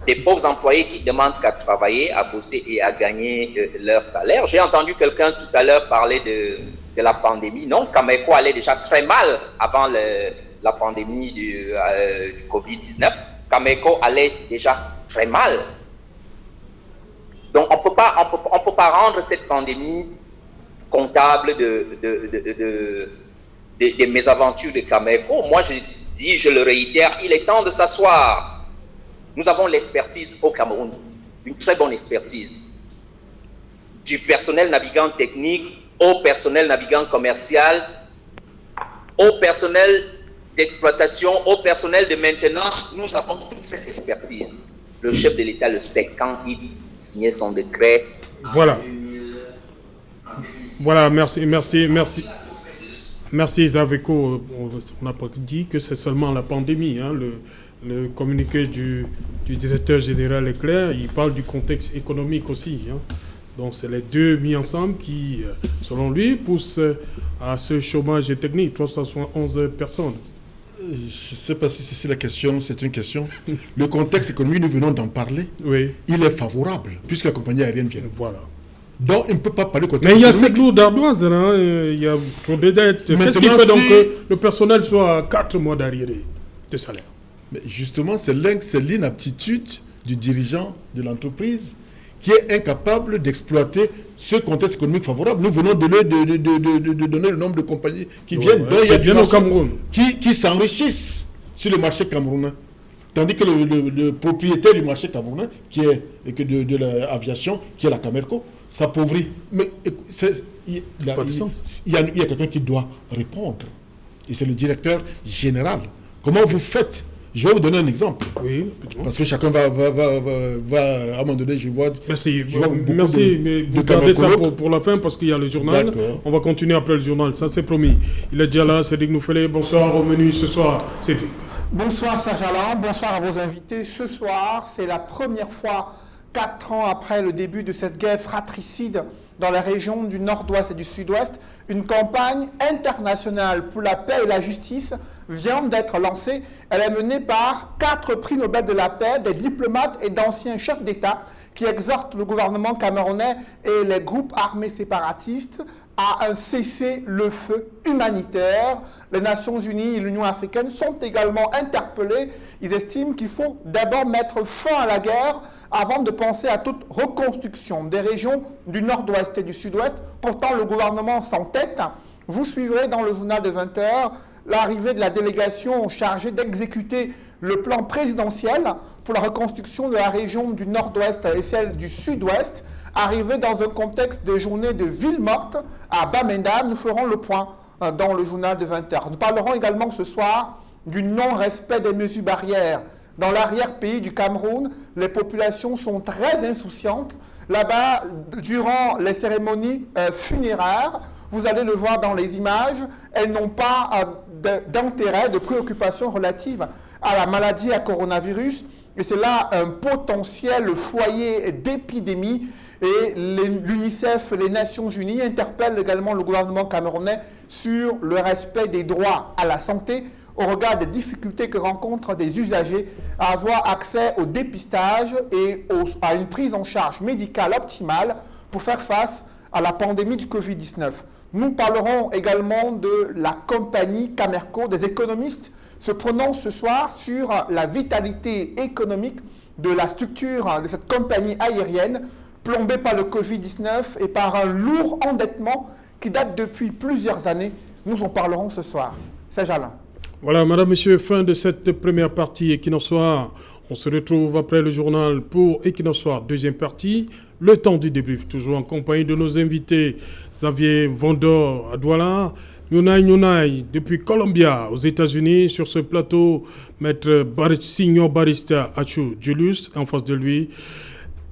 Des pauvres employés qui demandent qu'à travailler, à bosser et à gagner leur salaire. J'ai entendu quelqu'un tout à l'heure parler de la pandémie. Non, Cameco allait déjà très mal avant la pandémie du Covid-19. Cameco allait déjà très mal. Donc, on peut pas rendre cette pandémie comptable des mésaventures de Cameco. Moi, je dis, je le réitère, il est temps de s'asseoir. Nous avons l'expertise au Cameroun, une très bonne expertise. Du personnel navigant technique au personnel navigant commercial, au personnel d'exploitation, au personnel de maintenance, nous avons toute cette expertise. Le chef de l'État le sait quand il signait son décret. Voilà. Voilà, merci. Merci Zaveco. On n'a pas dit que c'est seulement la pandémie. Hein. Le communiqué du directeur général est clair. Il parle du contexte économique aussi. Hein. Donc c'est les deux mis ensemble qui, selon lui, poussent à ce chômage technique. 371 personnes. Je ne sais pas si c'est la question, c'est une question. Le contexte économique, nous venons d'en parler. Oui. Il est favorable, puisque la compagnie aérienne vient. Voilà. Donc, il ne peut pas parler contexte mais il y a économique. cette lourde ardoise, hein. Il y a trop de dettes. Qu'est-ce qui fait donc que le personnel soit à 4 mois d'arriéré de salaire? Mais justement, c'est l'inaptitude du dirigeant de l'entreprise qui est incapable d'exploiter ce contexte économique favorable. Nous venons de donner le nombre de compagnies qui viennent, dont il y a des au Cameroun, qui s'enrichissent sur le marché camerounais. Tandis que le propriétaire du marché camerounais, qui est de l'aviation, qui est la Camerco, s'appauvrit. Mais il y a quelqu'un qui doit répondre. Et c'est le directeur général. Comment vous faites? Je vais vous donner un exemple. Oui. Parce que chacun va à un moment donné, je vois... Merci, mais vous gardez ça pour la fin parce qu'il y a le journal. On va continuer après le journal, ça c'est promis. Il est déjà là, Cédric Noufélé. Bonsoir au menu ce soir, Cédric. Bonsoir Saint-Jalan, bonsoir à vos invités. Ce soir, c'est la première fois, 4 ans après le début de cette guerre fratricide dans la région du nord-ouest et du sud-ouest, une campagne internationale pour la paix et la justice vient d'être lancée. Elle est menée par 4 prix Nobel de la paix, des diplomates et d'anciens chefs d'État qui exhortent le gouvernement camerounais et les groupes armés séparatistes à un cessez-le-feu humanitaire. Les Nations Unies et l'Union africaine sont également interpellées. Ils estiment qu'il faut d'abord mettre fin à la guerre avant de penser à toute reconstruction des régions du nord-ouest et du sud-ouest. Pourtant, le gouvernement s'entête. Vous suivrez dans le journal de 20h l'arrivée de la délégation chargée d'exécuter le plan présidentiel pour la reconstruction de la région du nord-ouest et celle du sud-ouest, arrivée dans un contexte de journée de ville morte à Bamenda. Nous ferons le point dans le journal de 20h. Nous parlerons également ce soir du non-respect des mesures barrières. Dans l'arrière-pays du Cameroun, les populations sont très insouciantes. Là-bas, durant les cérémonies funéraires, vous allez le voir dans les images, elles n'ont pas d'intérêt, de préoccupation relative à la maladie à coronavirus. Et c'est là un potentiel foyer d'épidémie. Et l'UNICEF, les Nations Unies interpellent également le gouvernement camerounais sur le respect des droits à la santé au regard des difficultés que rencontrent des usagers à avoir accès au dépistage et à une prise en charge médicale optimale pour faire face à la pandémie du Covid-19. Nous parlerons également de la compagnie Camerco. Des économistes se prononcent ce soir sur la vitalité économique de la structure de cette compagnie aérienne plombée par le Covid-19 et par un lourd endettement qui date depuis plusieurs années. Nous en parlerons ce soir. C'est Jalin. Voilà, madame, monsieur, fin de cette première partie Equinox Soir. On se retrouve après le journal pour Equinox Soir, deuxième partie. Le temps du débrief, toujours en compagnie de nos invités. Xavier Vondor à Douala, Yunai depuis Columbia aux États-Unis. Sur ce plateau, maître Signor Barista Achou Julius, en face de lui,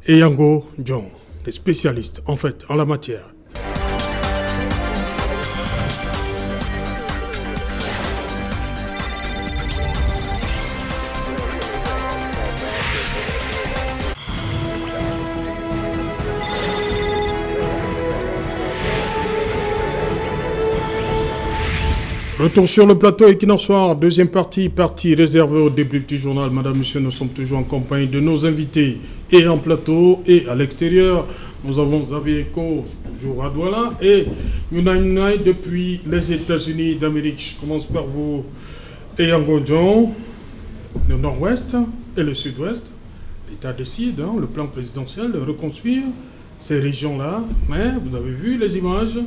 et Yango John. les spécialistes en fait en la matière. Retour sur le plateau Equinox Soir, deuxième partie réservée au début du journal. Madame, monsieur, nous sommes toujours en compagnie de nos invités et en plateau et à l'extérieur. Nous avons Xavier Eko, toujours à Douala, et Yunai depuis les États-Unis d'Amérique. Je commence par vous, Eyango John, le nord-ouest et le sud-ouest. L'État décide, le plan présidentiel, de reconstruire ces régions-là. Mais vous avez vu les images.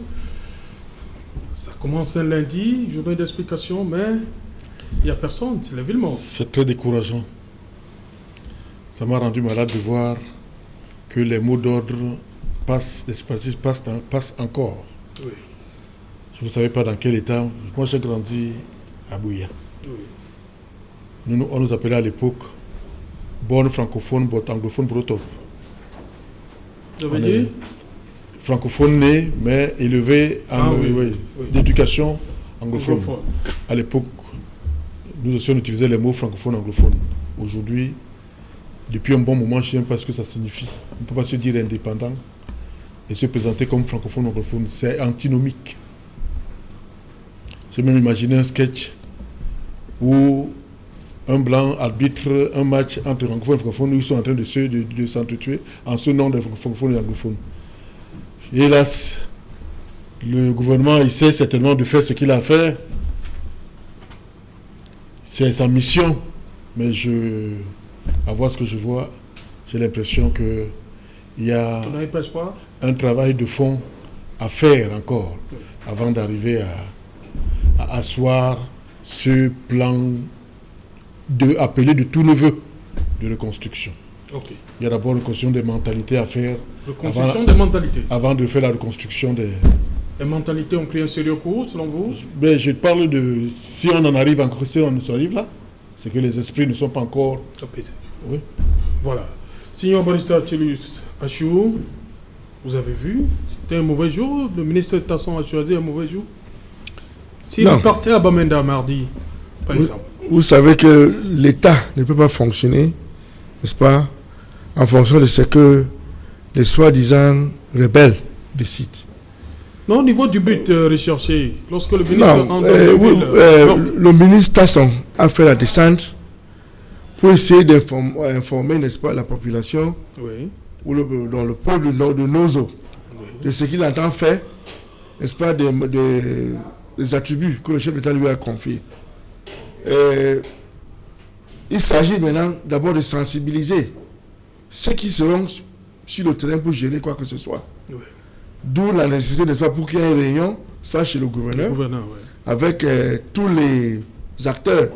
Ça commence un lundi, journée d'explication, mais il n'y a personne, c'est l'événement. C'est très décourageant. Ça m'a rendu malade de voir que les mots d'ordre passent, les séparatistes passent encore. Oui. Je ne savais pas dans quel état. Moi, j'ai grandi à Bouya. Oui. On nous appelait à l'époque bonne francophone, bonne anglophone, breton. Ça veut dire francophone né, mais élevé d'éducation anglophone. À l'époque, nous aussi on utilisait les mots francophones, anglophones. Aujourd'hui, depuis un bon moment, je ne sais même pas ce que ça signifie. On ne peut pas se dire indépendant et se présenter comme francophone, anglophone. C'est antinomique. J'ai même imaginé un sketch où un blanc arbitre un match entre francophones et francophones où ils sont en train de s'entretuer en ce nom de francophones et anglophones. Hélas, le gouvernement essaie certainement de faire ce qu'il a fait. C'est sa mission. Mais à voir ce que je vois, j'ai l'impression qu'il y a un travail de fond à faire encore avant d'arriver à asseoir ce plan appelé de tout neveu de reconstruction. Okay. Il y a d'abord une reconstruction des mentalités à faire. Reconstruction des mentalités. Avant de faire la reconstruction des... Les mentalités ont pris un sérieux coup, selon vous? Mais je parle de... Si on en arrive encore, si on arrive là, c'est que les esprits ne sont pas encore... Oui. Voilà. Signor Barista Tchelus Achou, vous avez vu, c'était un mauvais jour. Le ministre Tasson a choisi un mauvais jour. S'il partait à Bamenda mardi, par exemple. Vous savez que l'État ne peut pas fonctionner, n'est-ce pas, en fonction de ce que les soi-disant rebelles décident. Non, au niveau du but recherché, lorsque le ministre... le ministre Tasson a fait la descente pour essayer d'informer, n'est-ce pas, la population, ou dans le peuple de Nozo, de ce qu'il entend faire, n'est-ce pas, des attributs que le chef d'État lui a confiés. Il s'agit maintenant d'abord de sensibiliser ceux qui seront sur le terrain pour gérer quoi que ce soit. Oui. D'où la nécessité, n'est-ce pas, pour qu'il y ait une réunion, soit chez le gouverneur, avec tous les acteurs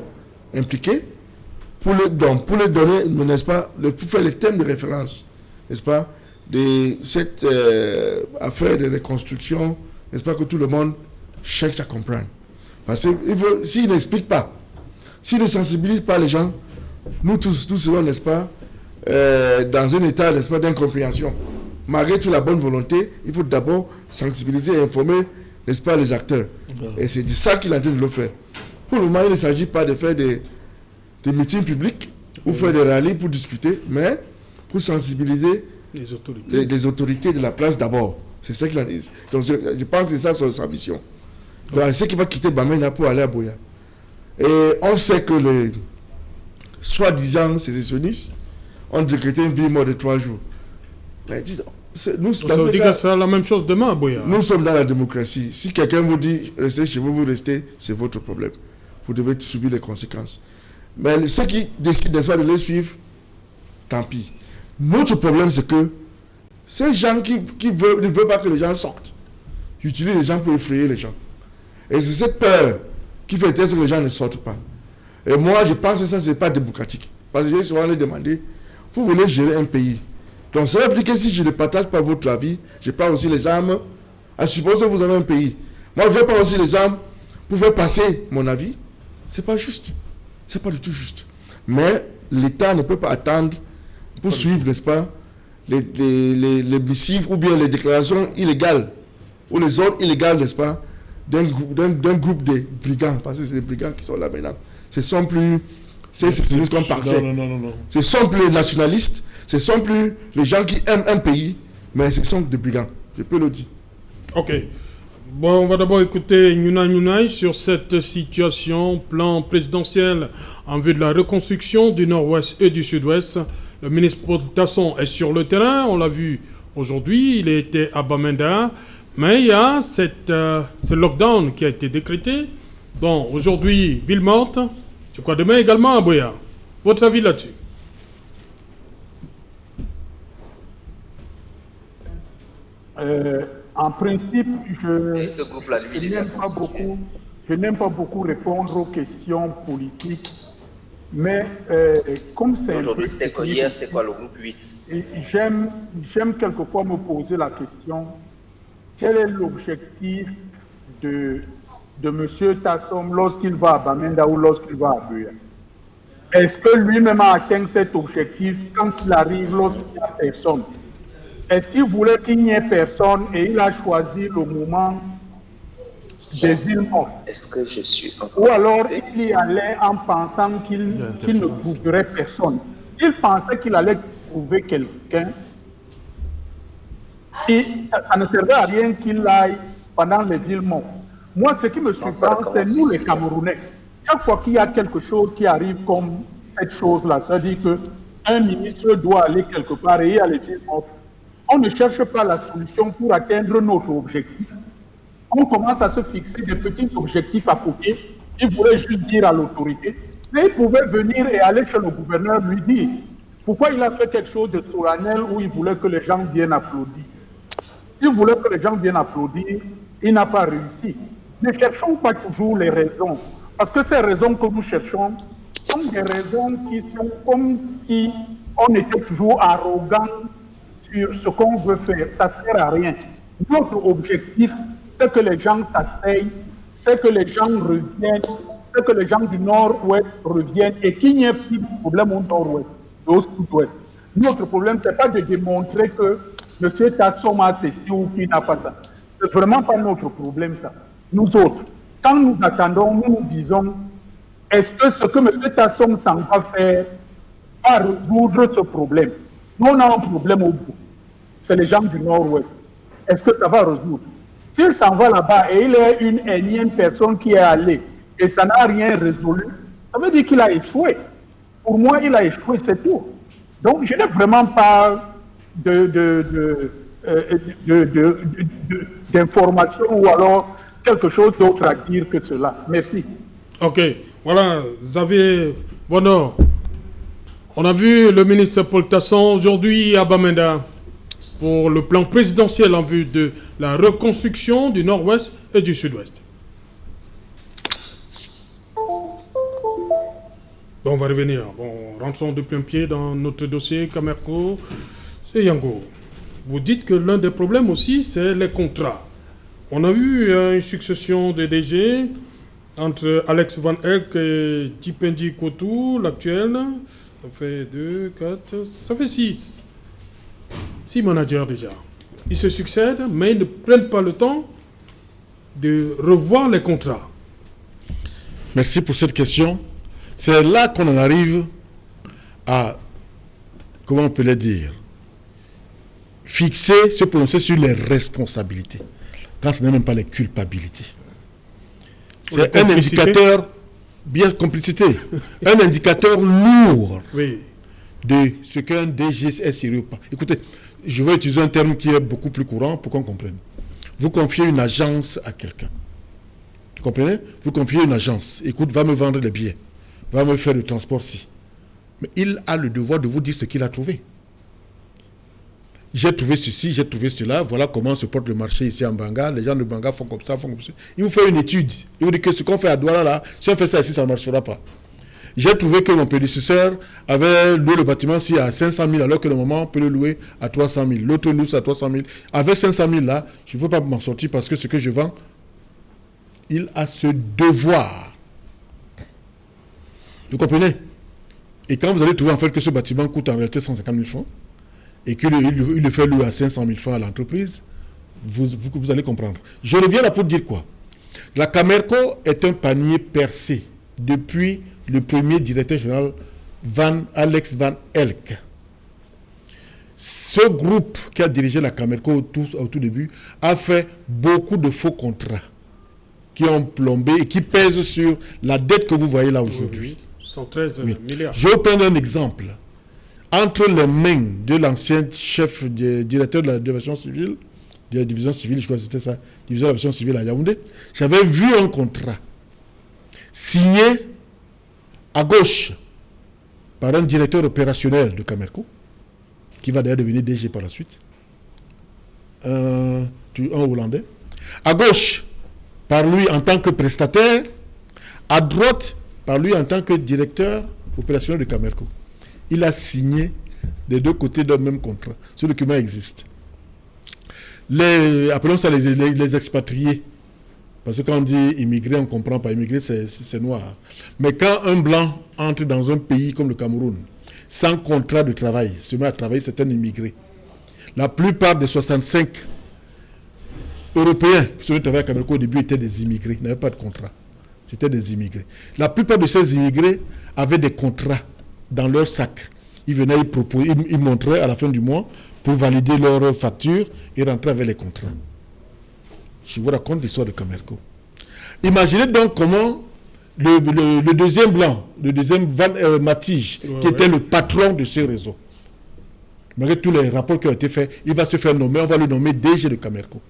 impliqués, pour les donner, n'est-ce pas, pour faire les thèmes de référence, n'est-ce pas, de cette affaire de reconstruction, n'est-ce pas, que tout le monde cherche à comprendre. Parce que s'il n'explique pas, s'il ne sensibilise pas les gens, nous tous serons, n'est-ce pas, dans un état, n'est-ce pas, d'incompréhension. Malgré toute la bonne volonté, il faut d'abord sensibiliser et informer, n'est-ce pas, les acteurs. Et c'est de ça qu'il est en train de le faire. Pour le moment, il ne s'agit pas de faire des meetings publics ou faire des rallyes pour discuter, mais pour sensibiliser les autorités de la place d'abord. C'est ça qu'il a dit. Donc je pense que c'est ça sa mission. Donc c'est qu'il va quitter Bamenda pour aller à Boya. Et on sait que les soi-disant sécessionnistes ont décrété une vie mort de 3 jours. Ça veut dire que c'est la même chose demain à Boya. Nous sommes dans la démocratie. Si quelqu'un vous dit restez chez vous, vous restez, c'est votre problème. Vous devez subir les conséquences. Mais ceux qui décident, n'est-ce pas, de les suivre, tant pis. Notre problème, c'est que ces gens qui ne veulent pas que les gens sortent, ils utilisent les gens pour effrayer les gens. Et c'est cette peur qui fait que les gens ne sortent pas. Et moi, je pense que ça, ce n'est pas démocratique. Parce que j'ai souvent les demandé, vous voulez gérer un pays. Donc, ça veut dire que si je ne partage pas votre avis, je prends aussi les armes, à supposer que vous avez un pays. Moi, je vais prendre aussi les armes pour faire passer mon avis. Ce n'est pas juste. Ce n'est pas du tout juste. Mais l'État ne peut pas attendre pour suivre, n'est-ce pas, les missives ou bien les déclarations illégales ou les ordres illégaux, n'est-ce pas, d'un groupe de brigands, parce que c'est des brigands qui sont là maintenant. Ce sont plus, comme Parcet. Non. Ce sont plus les nationalistes, ce sont plus les gens qui aiment un pays, mais ce sont des brigands, je peux le dire. Ok. Bon, on va d'abord écouter Nyunay sur cette situation, plan présidentiel en vue de la reconstruction du nord-ouest et du sud-ouest. Le ministre Paul Tasson est sur le terrain, on l'a vu aujourd'hui, il était à Bamenda, mais il y a ce lockdown qui a été décrété. Bon, aujourd'hui, ville morte, je crois demain également à Boya. Votre avis là-dessus? En principe, je n'aime pas beaucoup répondre aux questions politiques, mais comme c'est aujourd'hui, c'était quoi hier, c'est quoi le groupe 8? J'aime quelquefois me poser la question, quel est l'objectif de M. Tassom lorsqu'il va à Bamenda ou lorsqu'il va à Buya? Est-ce que lui-même a atteint cet objectif quand il arrive lorsqu'il n'y a personne? Est-ce qu'il voulait qu'il n'y ait personne et il a choisi le moment des îles mortes? Est-ce que je suis Ou alors il y allait en pensant qu'il ne trouverait personne? S'il pensait qu'il allait trouver quelqu'un, et ça ne servait à rien qu'il aille pendant les îles mortes. Moi, ce qui me surprend, c'est nous les Camerounais. Chaque fois qu'il y a quelque chose qui arrive comme cette chose-là, ça dit qu'un ministre doit aller quelque part et il y a les îles mortes. On ne cherche pas la solution pour atteindre notre objectif. On commence à se fixer des petits objectifs à côté. Il voulait juste dire à l'autorité. Mais il pouvait venir et aller chez le gouverneur lui dire pourquoi il a fait quelque chose de solennel où il voulait que les gens viennent applaudir. Il voulait que les gens viennent applaudir, il n'a pas réussi. Ne cherchons pas toujours les raisons. Parce que ces raisons que nous cherchons sont des raisons qui sont comme si on était toujours arrogant sur ce qu'on veut faire. Ça ne sert à rien. Notre objectif, c'est que les gens s'asseyent, c'est que les gens reviennent, c'est que les gens du nord-ouest reviennent et qu'il n'y ait plus de problème au nord-ouest, au sud-ouest. Notre problème, ce n'est pas de démontrer que M. Tassom a ceci ou qu'il n'a pas ça. Ce n'est vraiment pas notre problème, ça. Nous autres, quand nous attendons, nous nous disons, est-ce que ce que M. Tassom s'en va faire va résoudre ce problème? Nous, on a un problème au bout. C'est les gens du nord-ouest. Est-ce que ça va résoudre? S'il s'en va là-bas et il est une énième personne qui est allée et ça n'a rien résolu, ça veut dire qu'il a échoué. Pour moi, il a échoué, c'est tout. Donc, je n'ai vraiment pas d'informations ou alors quelque chose d'autre à dire que cela. Merci. Ok, voilà, Xavier Bonheur. On a vu le ministre Paul Tasson aujourd'hui à Bamenda pour le plan présidentiel en vue de la reconstruction du nord-ouest et du sud-ouest. Bon, on va revenir. Bon, rentrons de plein pied dans notre dossier Camerco. C'est Yango. Vous dites que l'un des problèmes aussi, c'est les contrats. On a eu une succession de DG entre Alex Van Elk et Tipendi Kotou, l'actuel. Ça fait 2, 4, ça fait 6. 6 managers déjà. Ils se succèdent, mais ils ne prennent pas le temps de revoir les contrats. Merci pour cette question. C'est là qu'on en arrive à, comment on peut le dire, fixer, se prononcer sur les responsabilités, quand ce n'est même pas les culpabilités. C'est un indicateur, bien complicité, un indicateur lourd de ce qu'un DG est sérieux ou pas. Écoutez, je vais utiliser un terme qui est beaucoup plus courant pour qu'on comprenne. Vous confiez une agence à quelqu'un. Vous comprenez? Vous confiez une agence. Écoute, va me vendre les billets. Va me faire le transport-ci. Mais il a le devoir de vous dire ce qu'il a trouvé. J'ai trouvé ceci, j'ai trouvé cela, voilà comment se porte le marché ici en Banga. Les gens de Banga font comme ça, font comme ça. Il vous fait une étude. Il vous dit que ce qu'on fait à Douala, là, si on fait ça ici, ça ne marchera pas. J'ai trouvé que mon prédécesseur avait loué le bâtiment-ci à 500 000, alors que le moment, on peut le louer à 300 000. L'autre loue ça à 300 000. Avec 500 000, là, je ne peux pas m'en sortir parce que ce que je vends, il a ce devoir. Vous comprenez? Et quand vous allez trouver en fait que ce bâtiment coûte en réalité 150 000 francs, et qu'il le fait louer à 500 000 francs à l'entreprise, vous allez comprendre. Je reviens là pour dire quoi? La Camerco est un panier percé depuis le premier directeur général Alex Van Elk. Ce groupe qui a dirigé la Camerco au tout début a fait beaucoup de faux contrats qui ont plombé et qui pèsent sur la dette que vous voyez là aujourd'hui. 113 milliards. Je vais prendre un exemple. Entre les mains de l'ancien chef directeur de la division civile, je crois que c'était ça, division de l'aviation civile à Yaoundé, j'avais vu un contrat signé à gauche par un directeur opérationnel de Camerco, qui va d'ailleurs devenir DG par la suite, un Hollandais, à gauche par lui en tant que prestataire, à droite par lui en tant que directeur opérationnel de Camerco. Il a signé des deux côtés d'un même contrat. Ce document existe. Appelons ça les expatriés. Parce que quand on dit immigré, on ne comprend pas. Immigré, c'est noir. Mais quand un blanc entre dans un pays comme le Cameroun, sans contrat de travail, se met à travailler, c'est un immigré. La plupart des 65 Européens qui se travailler à Cameroun au début étaient des immigrés, ils n'avaient pas de contrat. C'était des immigrés. La plupart de ces immigrés avaient des contrats dans leur sac. Ils venaient, ils montraient à la fin du mois pour valider leurs factures et rentrer avec les contrats. Je vous raconte l'histoire de Camerco. Imaginez donc comment le deuxième blanc, le deuxième Matige, qui était le patron de ce réseau, malgré tous les rapports qui ont été faits, il va se faire nommer, on va le nommer DG de Camerco,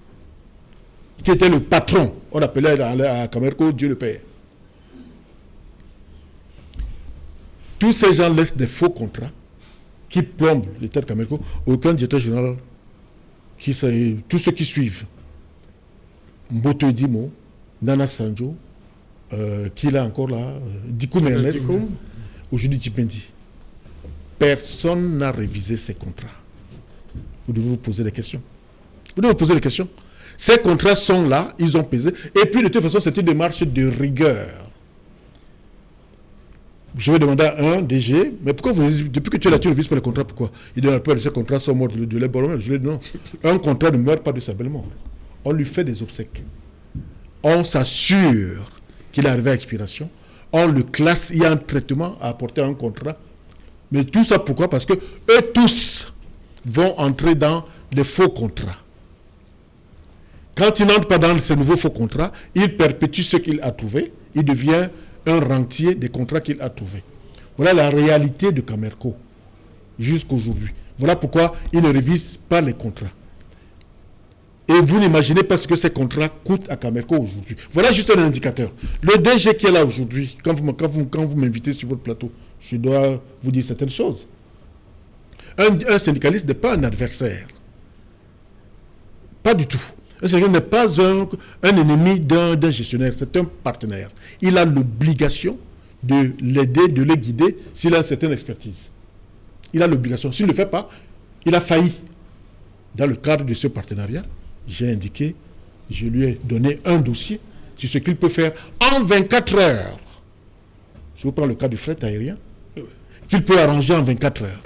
qui était le patron. On appelait à Camerco Dieu le Père. Tous ces gens laissent des faux contrats qui plombent l'État de Camerco. Aucun directeur général, tous ceux qui suivent, Mboto Edimo, Nana Sanjo, qui est là encore là, Dikoum Ernest, aujourd'hui Djipendi. Personne n'a révisé ces contrats. Vous devez vous poser des questions. Ces contrats sont là, ils ont pesé. Et puis de toute façon, c'est une démarche de rigueur. Je vais demander à un DG, mais pourquoi depuis que tu es là, tu ne révises pas les contrats, pourquoi? Il dit, que ces contrats sont morts de l'éboulement. Je lui dis non. Un contrat ne meurt pas de sa belle mort. On lui fait des obsèques. On s'assure qu'il est arrivé à expiration. On le classe, il y a un traitement à apporter à un contrat. Mais tout ça pourquoi? Parce que eux tous vont entrer dans les faux contrats. Quand il n'entre pas dans ces nouveaux faux contrats, il perpétue ce qu'il a trouvé. Il devient un rentier des contrats qu'il a trouvés. Voilà la réalité de Camerco jusqu'aujourd'hui. Voilà pourquoi il ne révise pas les contrats. Et vous n'imaginez pas ce que ces contrats coûtent à Camerco aujourd'hui. Voilà juste un indicateur. Le DG qui est là aujourd'hui, quand vous m'invitez sur votre plateau, je dois vous dire certaines choses. Un syndicaliste n'est pas un adversaire. Pas du tout. Un syndicaliste n'est pas un ennemi d'un gestionnaire, c'est un partenaire. Il a l'obligation de l'aider, de le guider s'il a une certaine expertise. Il a l'obligation. S'il ne le fait pas, il a failli. Dans le cadre de ce partenariat, j'ai indiqué, je lui ai donné un dossier sur ce qu'il peut faire en 24 heures. Je vous prends le cas du fret aérien, qu'il peut arranger en 24 heures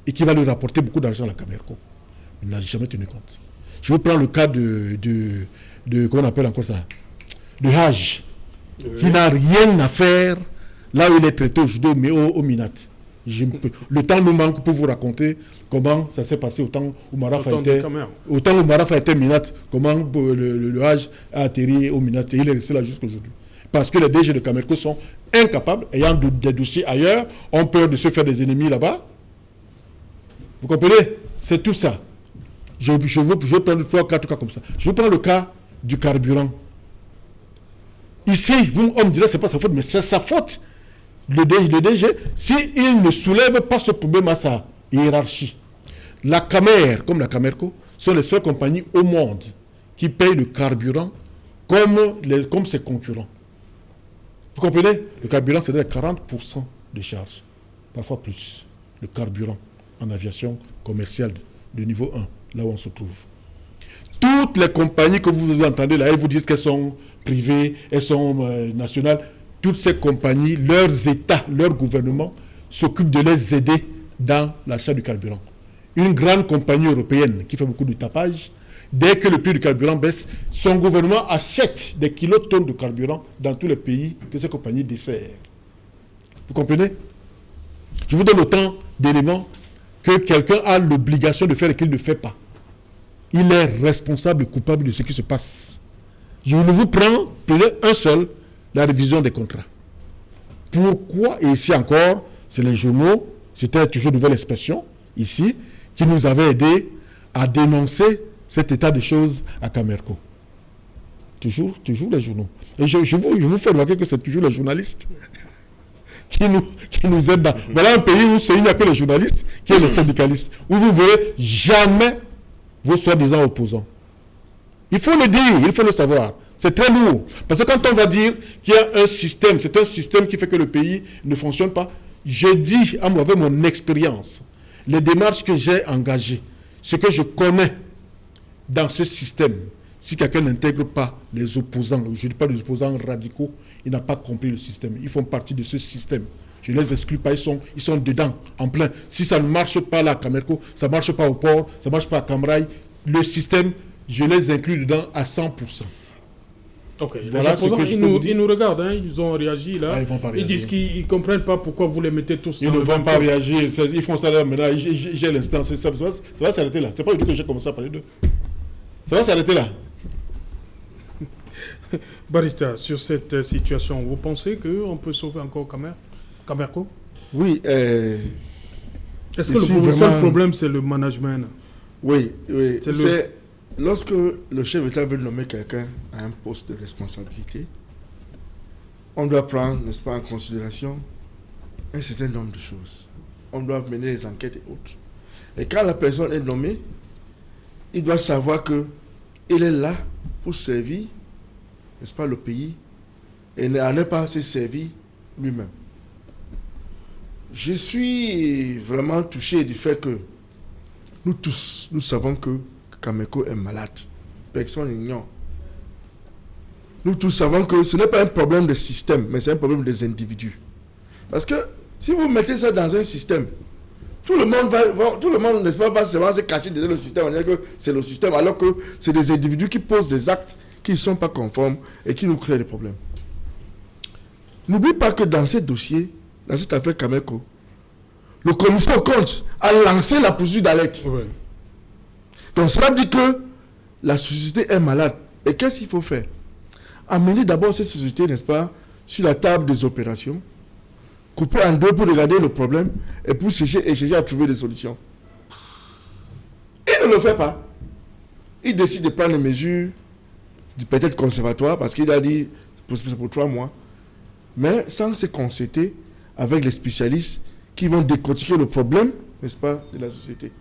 et qui va lui rapporter beaucoup d'argent à la Camerco. Il n'a jamais tenu compte. Je vous prends le cas de comment on appelle encore ça, de Hajj, qui n'a rien à faire là où il est traité aujourd'hui, mais au Minat. Le temps nous manque pour vous raconter comment ça s'est passé au temps où Maraf a été Minat, comment le Hajj a atterri au Minat et il est resté là jusqu'aujourd'hui. Parce que les DG de Camerco sont incapables, ayant des dossiers ailleurs, ont peur de se faire des ennemis là-bas. Vous comprenez? C'est tout ça. Je veux prendre 3-4 cas comme ça. Je vais prendre le cas du carburant. Ici, on me dirait que ce n'est pas sa faute, mais c'est sa faute. Le DG, s'il ne soulève pas ce problème à sa hiérarchie, la Camer, comme la Camerco, sont les seules compagnies au monde qui payent le carburant comme ses concurrents. Vous comprenez? Le carburant, c'est 40% de charge, parfois plus. Le carburant en aviation commerciale de niveau 1, là où on se trouve. Toutes les compagnies que vous entendez là, elles vous disent qu'elles sont privées, elles sont nationales. Toutes ces compagnies, leurs États, leurs gouvernements s'occupent de les aider dans l'achat du carburant. une grande compagnie européenne qui fait beaucoup de tapage, dès que le prix du carburant baisse, son gouvernement achète des kilotonnes de carburant dans tous les pays que ces compagnies desservent. Vous comprenez? Je vous donne autant d'éléments que quelqu'un a l'obligation de faire et qu'il ne fait pas. Il est responsable et coupable de ce qui se passe. Je ne vous prends un seul, la révision des contrats. Pourquoi? Et ici encore, c'est les journaux, c'était toujours une nouvelle expression, ici, qui nous avait aidé à dénoncer cet état de choses à Camerco. Toujours les journaux. Et je vous fais remarquer que c'est toujours les journalistes qui nous aident. Voilà un pays où il n'y a que les journalistes qui sont les syndicalistes, où vous ne verrez jamais vos soi-disant opposants. Il faut le dire, il faut le savoir. C'est très lourd. Parce que quand on va dire qu'il y a un système, c'est un système qui fait que le pays ne fonctionne pas, je dis à moi, avec mon expérience, les démarches que j'ai engagées, ce que je connais dans ce système, si quelqu'un n'intègre pas les opposants, je ne dis pas les opposants radicaux, il n'a pas compris le système. Ils font partie de ce système. Je ne les exclus pas, ils sont dedans, en plein. Si ça ne marche pas là à Camerco, ça ne marche pas au port, ça ne marche pas à Camrail, le système, je les inclus dedans à 100%. Ok, voilà ce que ils nous regardent, hein, ils ont réagi là. Ah, ils vont pas réagir. Ils disent qu'ils ne comprennent pas pourquoi vous les mettez tous. Ils ne vont pas réagir, ils font ça là maintenant. J'ai l'instant, ça va s'arrêter là. C'est pas du tout que j'ai commencé à parler d'eux. Ça va s'arrêter là. Barista, sur cette situation, vous pensez qu'on peut sauver encore Camerco? Oui. Est-ce que le seul problème, c'est le management? Oui. C'est lorsque le chef d'État veut nommer quelqu'un à un poste de responsabilité, on doit prendre, n'est-ce pas, en considération un certain nombre de choses. On doit mener les enquêtes et autres. Et quand la personne est nommée, il doit savoir qu'il est là pour servir, n'est-ce pas, le pays, et n'en est pas assez servi lui-même. Je suis vraiment touché du fait que nous tous, nous savons que Camerco est malade. Personne n'ignore. Nous tous savons que ce n'est pas un problème de système, mais c'est un problème des individus. Parce que si vous mettez ça dans un système, tout le monde, n'est-ce pas, va se cacher derrière le système, on dirait que c'est le système, alors que c'est des individus qui posent des actes qui ne sont pas conformes et qui nous créent des problèmes. N'oublie pas que dans ces dossiers, dans cette affaire Camerco, le commissaire aux comptes a lancé la poursuite d'alerte. Oui. Donc cela veut dire que la société est malade. Et qu'est-ce qu'il faut faire? Amener d'abord cette société, n'est-ce pas, sur la table des opérations, couper en deux pour regarder le problème et pour chercher à trouver des solutions. Il ne le fait pas. Il décide de prendre des mesures peut-être conservatoires parce qu'il a dit c'est pour 3 mois, mais sans se concerter avec les spécialistes qui vont décortiquer le problème, n'est-ce pas, de la société.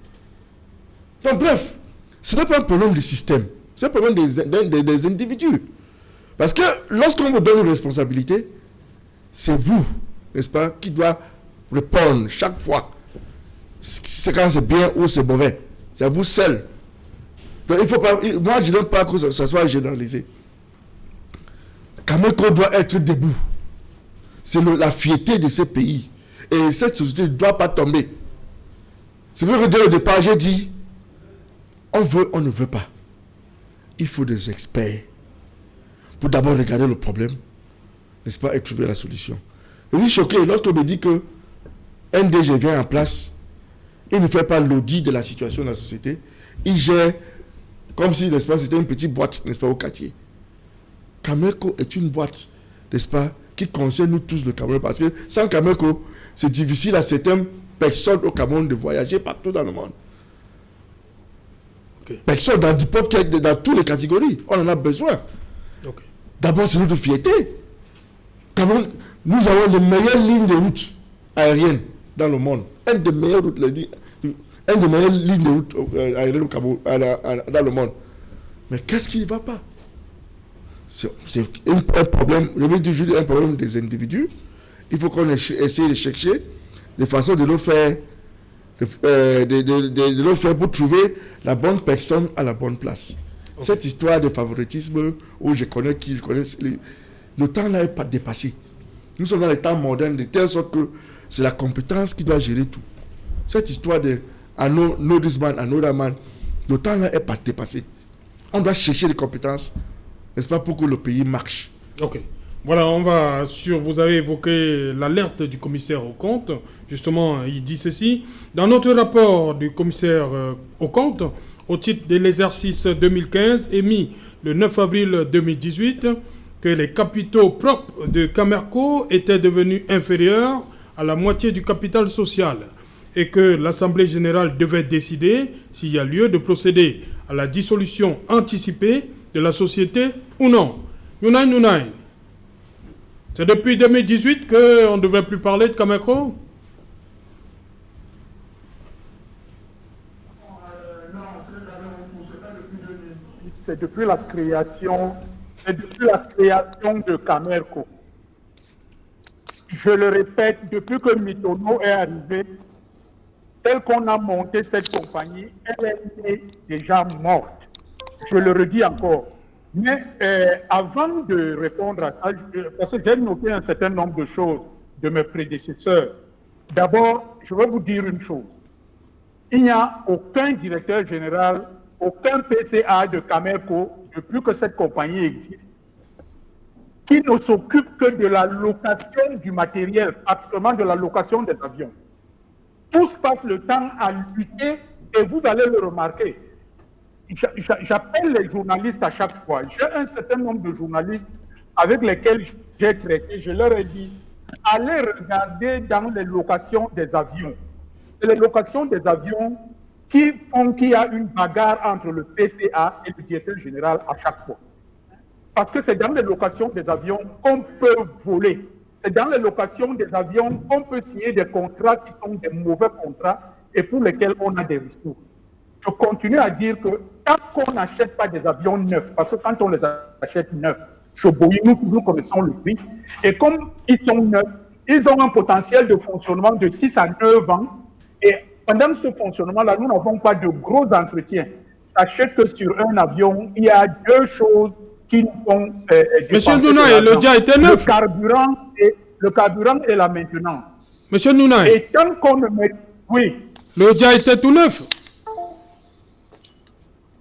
Donc bref, ce n'est pas un problème du système, c'est un problème des individus. Parce que lorsqu'on vous donne une responsabilité, c'est vous, n'est-ce pas, qui doit répondre chaque fois. C'est quand c'est bien ou c'est mauvais. C'est à vous seul. Donc il faut pas, moi je ne veux pas que ça soit généralisé. Camerco doit être debout. C'est la fierté de ce pays. Et cette société ne doit pas tomber. C'est pour que dès le départ, j'ai dit, on veut, on ne veut pas. Il faut des experts pour d'abord regarder le problème, n'est-ce pas, et trouver la solution. Je suis choqué lorsqu'on me dit que un DG vient en place, il ne fait pas l'audit de la situation de la société, il gère comme si, n'est-ce pas, c'était une petite boîte, n'est-ce pas, au quartier. Camerco est une boîte, n'est-ce pas, qui concerne nous tous le Cameroun, parce que sans Camerco, c'est difficile à certaines personnes au Cameroun de voyager partout dans le monde. Okay. Personne dans toutes les catégories, on en a besoin. Okay. D'abord, c'est notre fierté. Cameroun, nous avons les meilleures lignes de route aériennes dans le monde. Une des meilleures lignes de route aériennes au Cameroun, dans le monde. Mais qu'est-ce qui ne va pas? C'est un problème, je vais toujours dire un problème des individus. Il faut qu'on essaye de chercher des façons de le faire, de le faire pour trouver la bonne personne à la bonne place. Okay. Cette histoire de favoritisme où je connais le temps n'a pas dépassé. Nous sommes dans les temps modernes de telle sorte que c'est la compétence qui doit gérer tout. Cette histoire de à nos disman, à nos raman. Le temps là est dépassé. On doit chercher des compétences, n'est-ce pas, pour que le pays marche. Ok. Voilà, vous avez évoqué l'alerte du commissaire aux comptes. Justement, il dit ceci. Dans notre rapport du commissaire aux comptes, au titre de l'exercice 2015, émis le 9 avril 2018, que les capitaux propres de Camerco étaient devenus inférieurs à la moitié du capital social et que l'Assemblée générale devait décider s'il y a lieu de procéder à la dissolution anticipée de la société ou non. Nounaï. C'est depuis 2018 qu'on ne devait plus parler de Camerco? C'est depuis la création de Camerco. Je le répète, depuis que Mitono est arrivé, tel qu'on a monté cette compagnie, elle est déjà morte. Je le redis encore. Mais avant de répondre à ça, parce que j'ai noté un certain nombre de choses de mes prédécesseurs. D'abord, je vais vous dire une chose. Il n'y a aucun directeur général, aucun PCA de Camerco, depuis que cette compagnie existe, qui ne s'occupe que de la location du matériel, particulièrement de la location des avions. Tous passent le temps à lutter et vous allez le remarquer. J'appelle les journalistes à chaque fois. J'ai un certain nombre de journalistes avec lesquels j'ai traité. Je leur ai dit, allez regarder dans les locations des avions. C'est les locations des avions qui font qu'il y a une bagarre entre le PCA et le directeur général à chaque fois. Parce que c'est dans les locations des avions qu'on peut voler. C'est dans les locations des avions qu'on peut signer des contrats qui sont des mauvais contrats et pour lesquels on a des risques. Je continue à dire que tant qu'on n'achète pas des avions neufs, parce que quand on les achète neufs, chez Boeing, nous connaissons le prix, et comme ils sont neufs, ils ont un potentiel de fonctionnement de 6 à 9 ans, et pendant ce fonctionnement-là, nous n'avons pas de gros entretiens. Sachez que sur un avion, il y a deux choses qui nous font... Monsieur Nounaï, le dia était neuf. Le carburant et la maintenance. Monsieur Nounaï. Et tant qu'on ne met... Oui. Le dia était tout neuf.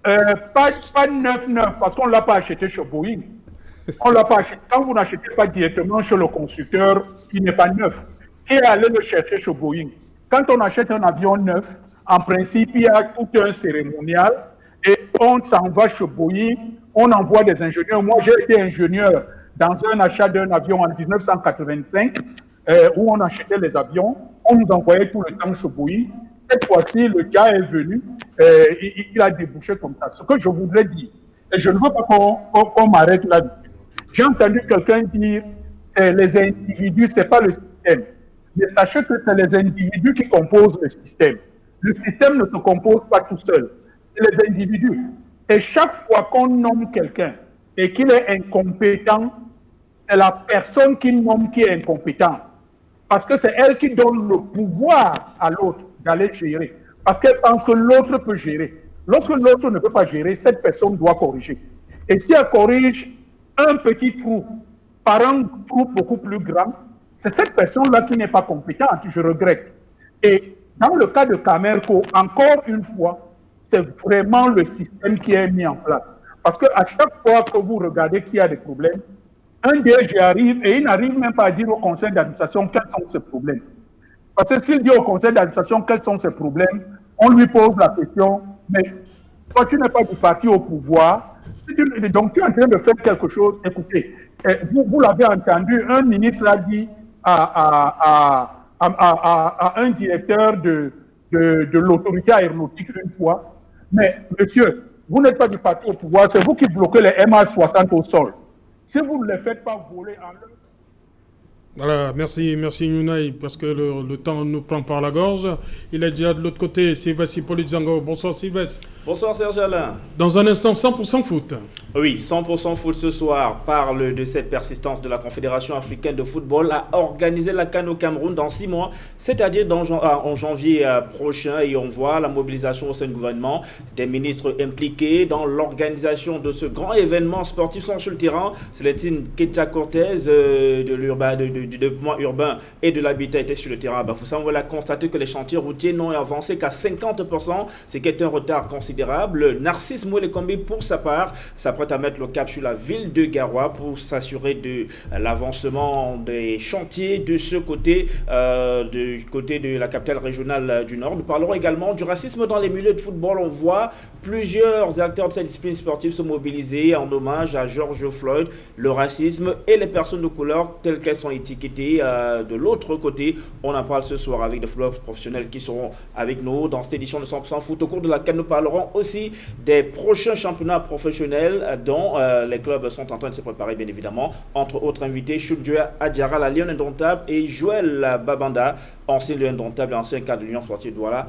Pas neuf, parce qu'on ne l'a pas acheté chez Boeing. On l'a pas acheté. Quand vous n'achetez pas directement chez le constructeur, il n'est pas neuf. Qui est allé le chercher chez Boeing? Quand on achète un avion neuf, en principe, il y a tout un cérémonial et on s'en va chez Boeing, on envoie des ingénieurs. Moi, j'ai été ingénieur dans un achat d'un avion en 1985 où on achetait les avions. On nous envoyait tout le temps chez Boeing. Cette fois-ci, le gars est venu, il a débouché comme ça. Ce que je voudrais dire, et je ne veux pas qu'on m'arrête là-dessus. J'ai entendu quelqu'un dire c'est les individus, ce n'est pas le système. Mais sachez que c'est les individus qui composent le système. Le système ne se compose pas tout seul. C'est les individus. Et chaque fois qu'on nomme quelqu'un et qu'il est incompétent, c'est la personne qui nomme qui est incompétente. Parce que c'est elle qui donne le pouvoir à l'autre d'aller gérer. Parce qu'elle pense que l'autre peut gérer. Lorsque l'autre ne peut pas gérer, cette personne doit corriger. Et si elle corrige un petit trou par un trou beaucoup plus grand, c'est cette personne-là qui n'est pas compétente, je regrette. Et dans le cas de Camerco, encore une fois, c'est vraiment le système qui est mis en place. Parce qu'à chaque fois que vous regardez qu'il y a des problèmes, un DG arrive et il n'arrive même pas à dire au conseil d'administration quels sont ces problèmes. Parce que s'il dit au conseil d'administration quels sont ces problèmes, on lui pose la question, mais toi tu n'es pas du parti au pouvoir, donc tu es en train de faire quelque chose. Écoutez, vous l'avez entendu, un ministre a dit à un directeur de l'autorité aéronautique une fois, mais monsieur, vous n'êtes pas du parti au pouvoir, c'est vous qui bloquez les MA60 au sol. Si vous ne les faites pas voler en l'heure. Voilà, merci Nounaï, parce que le temps nous prend par la gorge. Il est déjà de l'autre côté, Sylvestre Hippolyte Zango. Bonsoir Sylvestre. Bonsoir Serge Alain. Dans un instant, 100% foot. Oui, 100% foot ce soir parle de cette persistance de la Confédération africaine de football à organiser la CAN au Cameroun dans 6 mois, c'est-à-dire en janvier prochain. Et on voit la mobilisation au sein du gouvernement, des ministres impliqués dans l'organisation de ce grand événement sportif sont sur le terrain. Célestine Ketia-Cortez du développement urbain et de l'habitat était sur le terrain. Bafoussam, on a constaté que les chantiers routiers n'ont avancé qu'à 50%, ce qui est un retard considérable. Narcisse Mouelekombi, pour sa part, s'apprête à mettre le cap sur la ville de Garoua pour s'assurer de l'avancement des chantiers de ce côté, du côté de la capitale régionale du Nord. Nous parlerons également du racisme dans les milieux de football. On voit plusieurs acteurs de cette discipline sportive se mobiliser en hommage à George Floyd. Le racisme et les personnes de couleur telles qu'elles sont étiquetées de l'autre côté. On en parle ce soir avec des footballeurs professionnels qui seront avec nous dans cette édition de 100% foot. Au cours de laquelle nous parlerons aussi des prochains championnats professionnels dont les clubs sont en train de se préparer, bien évidemment. Entre autres invités, Choudjoua Adjara, la Lyon Indomptable, et Joël Babanda, ancien Lyon Indomptable et ancien cadre de l'Union sportive Douala,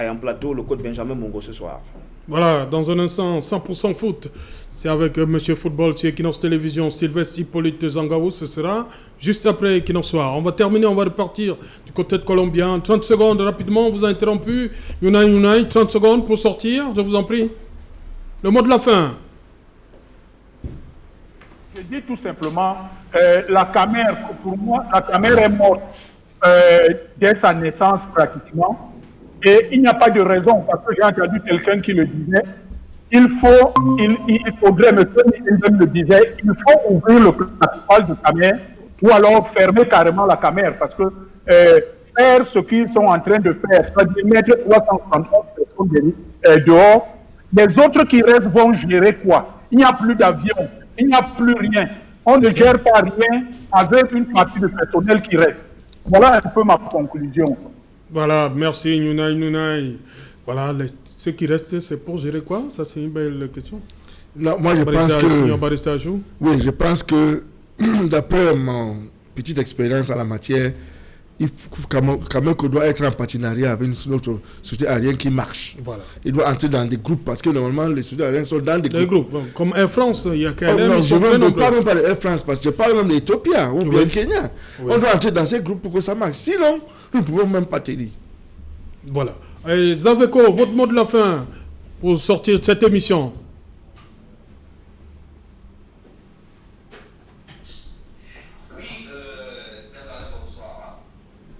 et en plateau, le coach Benjamin Mongo ce soir. Voilà, dans un instant, 100% foot. C'est avec Monsieur Football sur Equinox Télévision, Sylvestre Hippolyte Zangaou, ce sera juste après Equinox Soir. On va terminer, on va repartir du côté de Colombien. 30 secondes, rapidement, on vous a interrompu. Unai, 30 secondes pour sortir, je vous en prie. Le mot de la fin. Je dis tout simplement, la Camère, pour moi, la Camère est morte dès sa naissance pratiquement. Et il n'y a pas de raison, parce que j'ai entendu quelqu'un qui le disait, il faudrait, M. Hilden le disait, il faut ouvrir le club principal de Camère ou alors fermer carrément la Camère, parce que faire ce qu'ils sont en train de faire, c'est-à-dire mettre 371 personnes dehors, les autres qui restent vont gérer quoi? Il n'y a plus d'avion, il n'y a plus rien. On ne gère pas rien avec une partie de personnel qui reste. Voilà un peu ma conclusion. Voilà, merci Unai. Voilà, ce qui reste, c'est pour gérer quoi? Ça, c'est une belle question. Non, moi, je pense que... Oui, je pense que, d'après mon petite expérience en la matière, il faut quand même qu'on doit être en partenariat avec une autre société aérienne qui marche. Voilà. Il doit entrer dans des groupes, parce que normalement, les sociétés aériennes sont dans des groupes. Bon, comme Air France, il y a KLM. Non, je ne parle même pas de Air France, parce que je parle même d'Ethiopia ou bien Kenya. Oui. On doit entrer dans ces groupes pour que ça marche. Sinon, nous ne pouvons même pas tenir. Voilà. Et Zaveko, votre mot de la fin pour sortir de cette émission. Oui, bonsoir.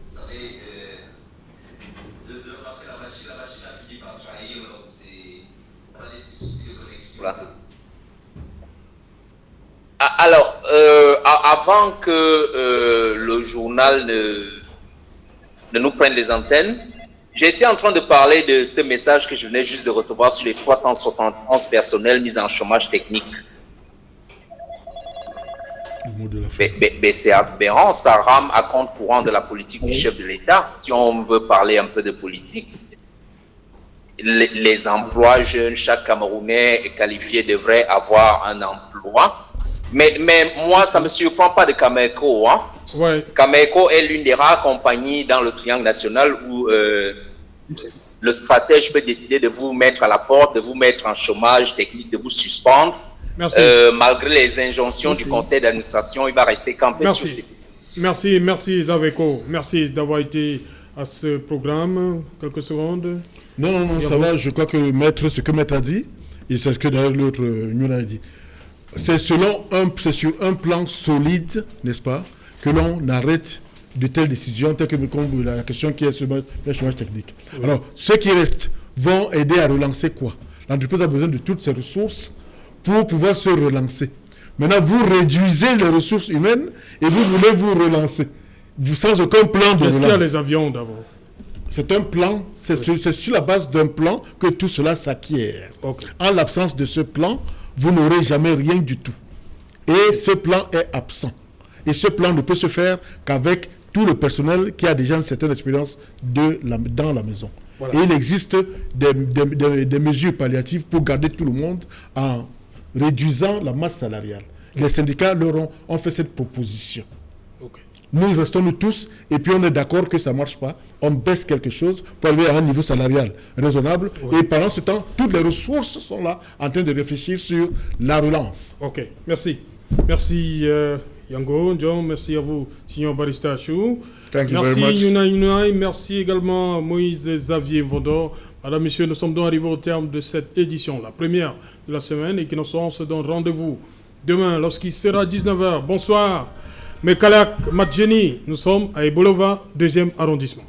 Vous savez, on a fait la machine a fini par trahir, on a des petits soucis de connexion. Voilà. Alors, avant que le journal ne nous prenne les antennes, j'étais en train de parler de ce message que je venais juste de recevoir sur les 371 personnels mis en chômage technique. Mais c'est aberrant, ça rame à compte courant de la politique du chef de l'État. Si on veut parler un peu de politique, les emplois jeunes, chaque Camerounais qualifié devrait avoir un emploi. Mais moi, ça ne me surprend pas de Cameco. Hein. Ouais. Cameco est l'une des rares compagnies dans le triangle national où le stratège peut décider de vous mettre à la porte, de vous mettre en chômage technique, de vous suspendre. Malgré les injonctions du conseil d'administration, il va rester campé sur ses pieds. Merci Zaveko. Merci d'avoir été à ce programme. Quelques secondes. Non, ça va. Je crois que ce que Maître a dit, et c'est ce que d'ailleurs l'autre Nuna a dit. C'est sur un plan solide, n'est-ce pas, que l'on arrête de telles décisions, telles que la question qui est sur le chômage technique. Oui. Alors, ceux qui restent vont aider à relancer quoi? L'entreprise a besoin de toutes ses ressources pour pouvoir se relancer. Maintenant, vous réduisez les ressources humaines et vous voulez vous relancer. Sans aucun plan de relance. Est-ce qu'il y a les avions d'abord? C'est un plan, c'est sur la base d'un plan que tout cela s'acquiert. Okay. En l'absence de ce plan, vous n'aurez jamais rien du tout. Et ce plan est absent. Et ce plan ne peut se faire qu'avec tout le personnel qui a déjà une certaine expérience dans la maison. Voilà. Et il existe des mesures palliatives pour garder tout le monde en réduisant la masse salariale. Les syndicats leur ont fait cette proposition. Okay. nous restons nous tous, et puis on est d'accord que ça ne marche pas, on baisse quelque chose pour arriver à un niveau salarial raisonnable, et pendant ce temps, toutes les ressources sont là, en train de réfléchir sur la relance. Ok, merci. Merci Yango, John, merci à vous, Signor Barista Chou. Thank you Merci very much. Yuna, merci également Moïse Xavier Vondor. Madame, Messieurs, nous sommes donc arrivés au terme de cette édition, la première de la semaine, et qui nous se donne rendez-vous demain lorsqu'il sera 19h. Bonsoir, Mekalak Matjeni, nous sommes à Ebolova, 2e arrondissement.